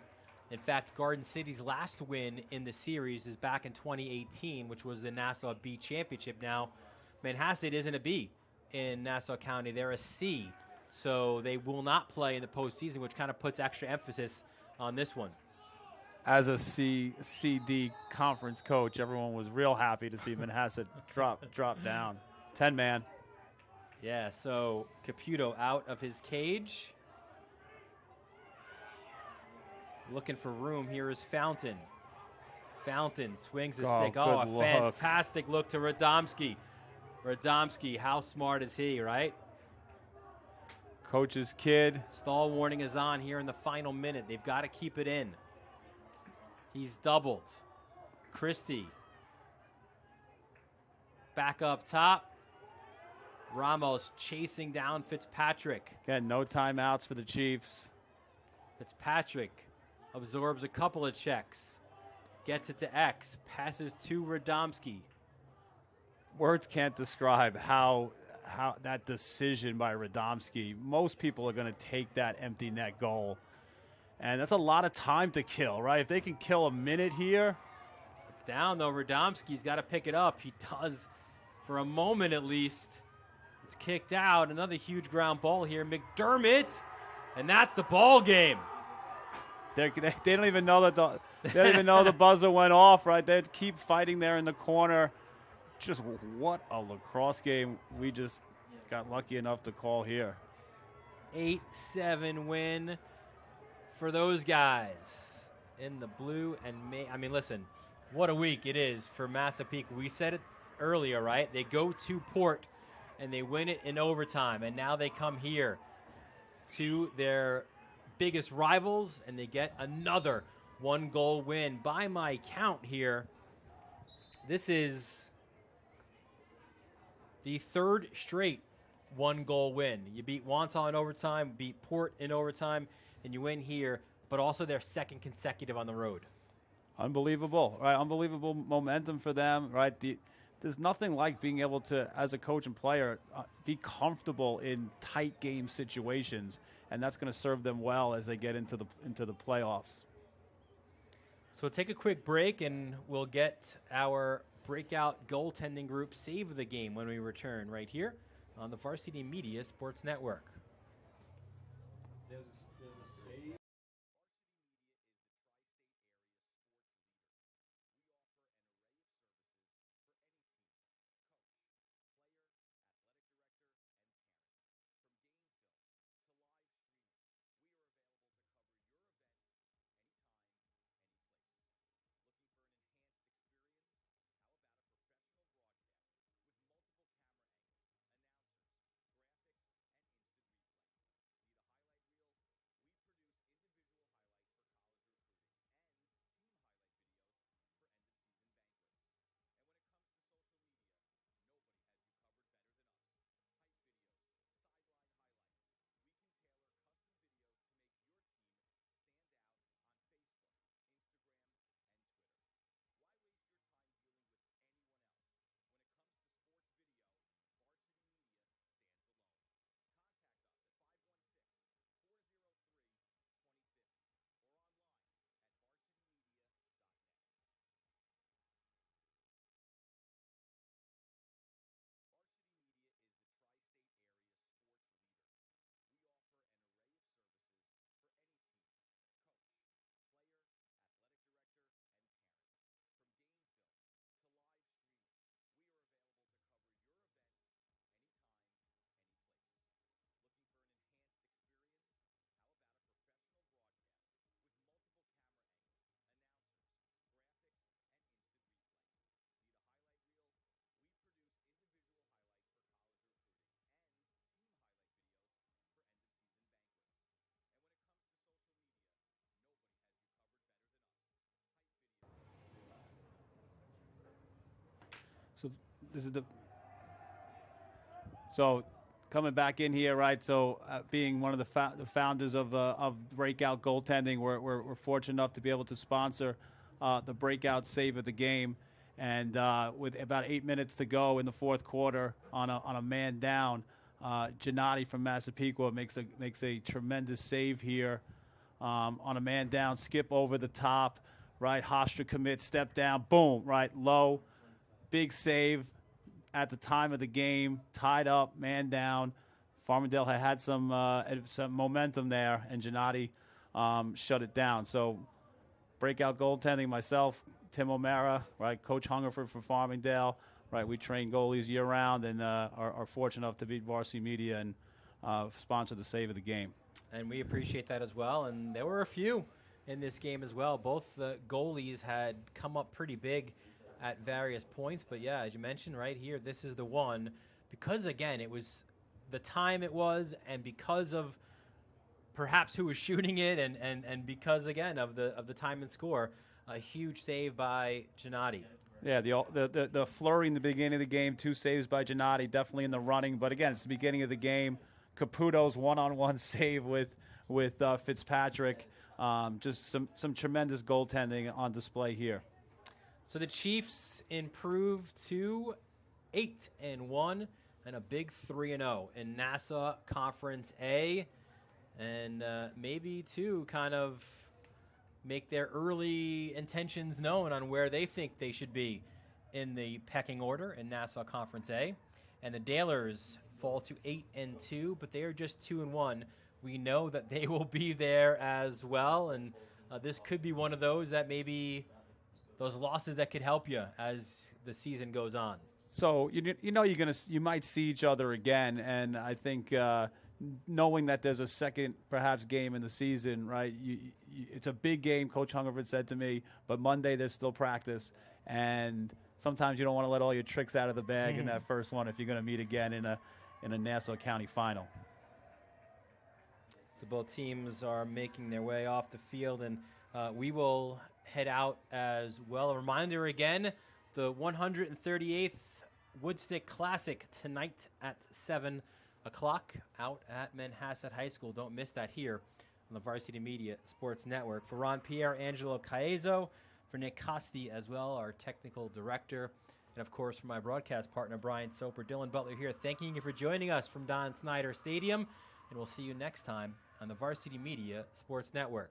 In fact, Garden City's last win in the series is back in 2018, which was the Nassau B Championship. Now, Manhasset isn't a B in Nassau County. They're a C, so they will not play in the postseason, which kind of puts extra emphasis on this one. As a CD conference coach, everyone was real happy to see Manhasset drop down. 10-man. Yeah, so Caputo out of his cage. Looking for room. Here is Fountain. Fountain swings his stick. Oh, a fantastic look to Radomski. Radomski, how smart is he, right? Coach's kid. Stall warning is on here in the final minute. They've got to keep it in. He's doubled. Christie. Back up top. Ramos chasing down Fitzpatrick. Again, no timeouts for the Chiefs. Fitzpatrick absorbs a couple of checks. Gets it to X. Passes to Radomski. Words can't describe how that decision by Radomski. Most people are going to take that empty net goal. And that's a lot of time to kill, right? If they can kill a minute here. It's down, though. Radomski's got to pick it up. He does for a moment at least. It's kicked out. Another huge ground ball here. McDermott. And that's the ball game. They don't even know that the buzzer went off, right? They keep fighting there in the corner. Just what a lacrosse game we just got lucky enough to call here. 8-7 win for those guys in the blue and I mean, listen, what a week it is for Massapequa. We said it earlier, right? They go to Port and they win it in overtime, and now they come here to their biggest rivals and they get another 1-goal win. By my count here, this is the third straight 1-goal win. You beat Wantagh in overtime, beat Port in overtime, and you win here, but also their second consecutive on the road. Unbelievable, right? Unbelievable momentum for them, right? There's nothing like being able to, as a coach and player, be comfortable in tight game situations, and that's going to serve them well as they get into the playoffs. So we'll take a quick break, and we'll get our breakout goaltending group save the game when we return right here on the Varsity Media Sports Network. There's a save. So this is so coming back in here, right? So being one of the founders of Breakout Goaltending, we're fortunate enough to be able to sponsor the Breakout Save of the Game, and with about 8 minutes to go in the fourth quarter, on a man down, Gennady from Massapequa makes a tremendous save here on a man down, skip over the top, right? Hofstra commit, step down, boom, right, low. Big save at the time of the game, tied up, man down. Farmingdale had some momentum there, and Gennady shut it down. So Breakout Goaltending, myself, Tim O'Mara, right, Coach Hungerford for Farmingdale, right, we train goalies year-round and are fortunate enough to beat Varsity Media and sponsor the save of the game. And we appreciate that as well. And there were a few in this game as well. Both the goalies had come up pretty big at various points, but yeah, as you mentioned right here, this is the one, because again, it was the time it was, and because of perhaps who was shooting it, and because again of the time and score, a huge save by Gennady. Yeah, the flurry in the beginning of the game, 2 saves by Gennady, definitely in the running, but again, it's the beginning of the game. Caputo's one-on-one save with Fitzpatrick, just some tremendous goaltending on display here. So the Chiefs improved to 8-1 and a big 3-0 in Nassau Conference A, and maybe to kind of make their early intentions known on where they think they should be in the pecking order in Nassau Conference A. And the Dalers fall to 8-2, but they are just 2-1. We know that they will be there as well, and this could be one of those that maybe those losses that could help you as the season goes on. So you might see each other again, and I think knowing that there's a second perhaps game in the season, right? It's a big game. Coach Hungerford said to me, but Monday there's still practice, and sometimes you don't want to let all your tricks out of the bag in that first one if you're going to meet again in a Nassau County final. So both teams are making their way off the field, and we will head out as well. A reminder again, the 138th Woodstick Classic tonight at 7 o'clock out at Manhasset High School. Don't miss that here on the Varsity Media Sports Network. For Ron Pierre, Angelo Caezo, for Nick Costi as well, our technical director, and of course for my broadcast partner, Brian Soper, Dylan Butler here, thanking you for joining us from Don Snyder Stadium, and we'll see you next time on the Varsity Media Sports Network.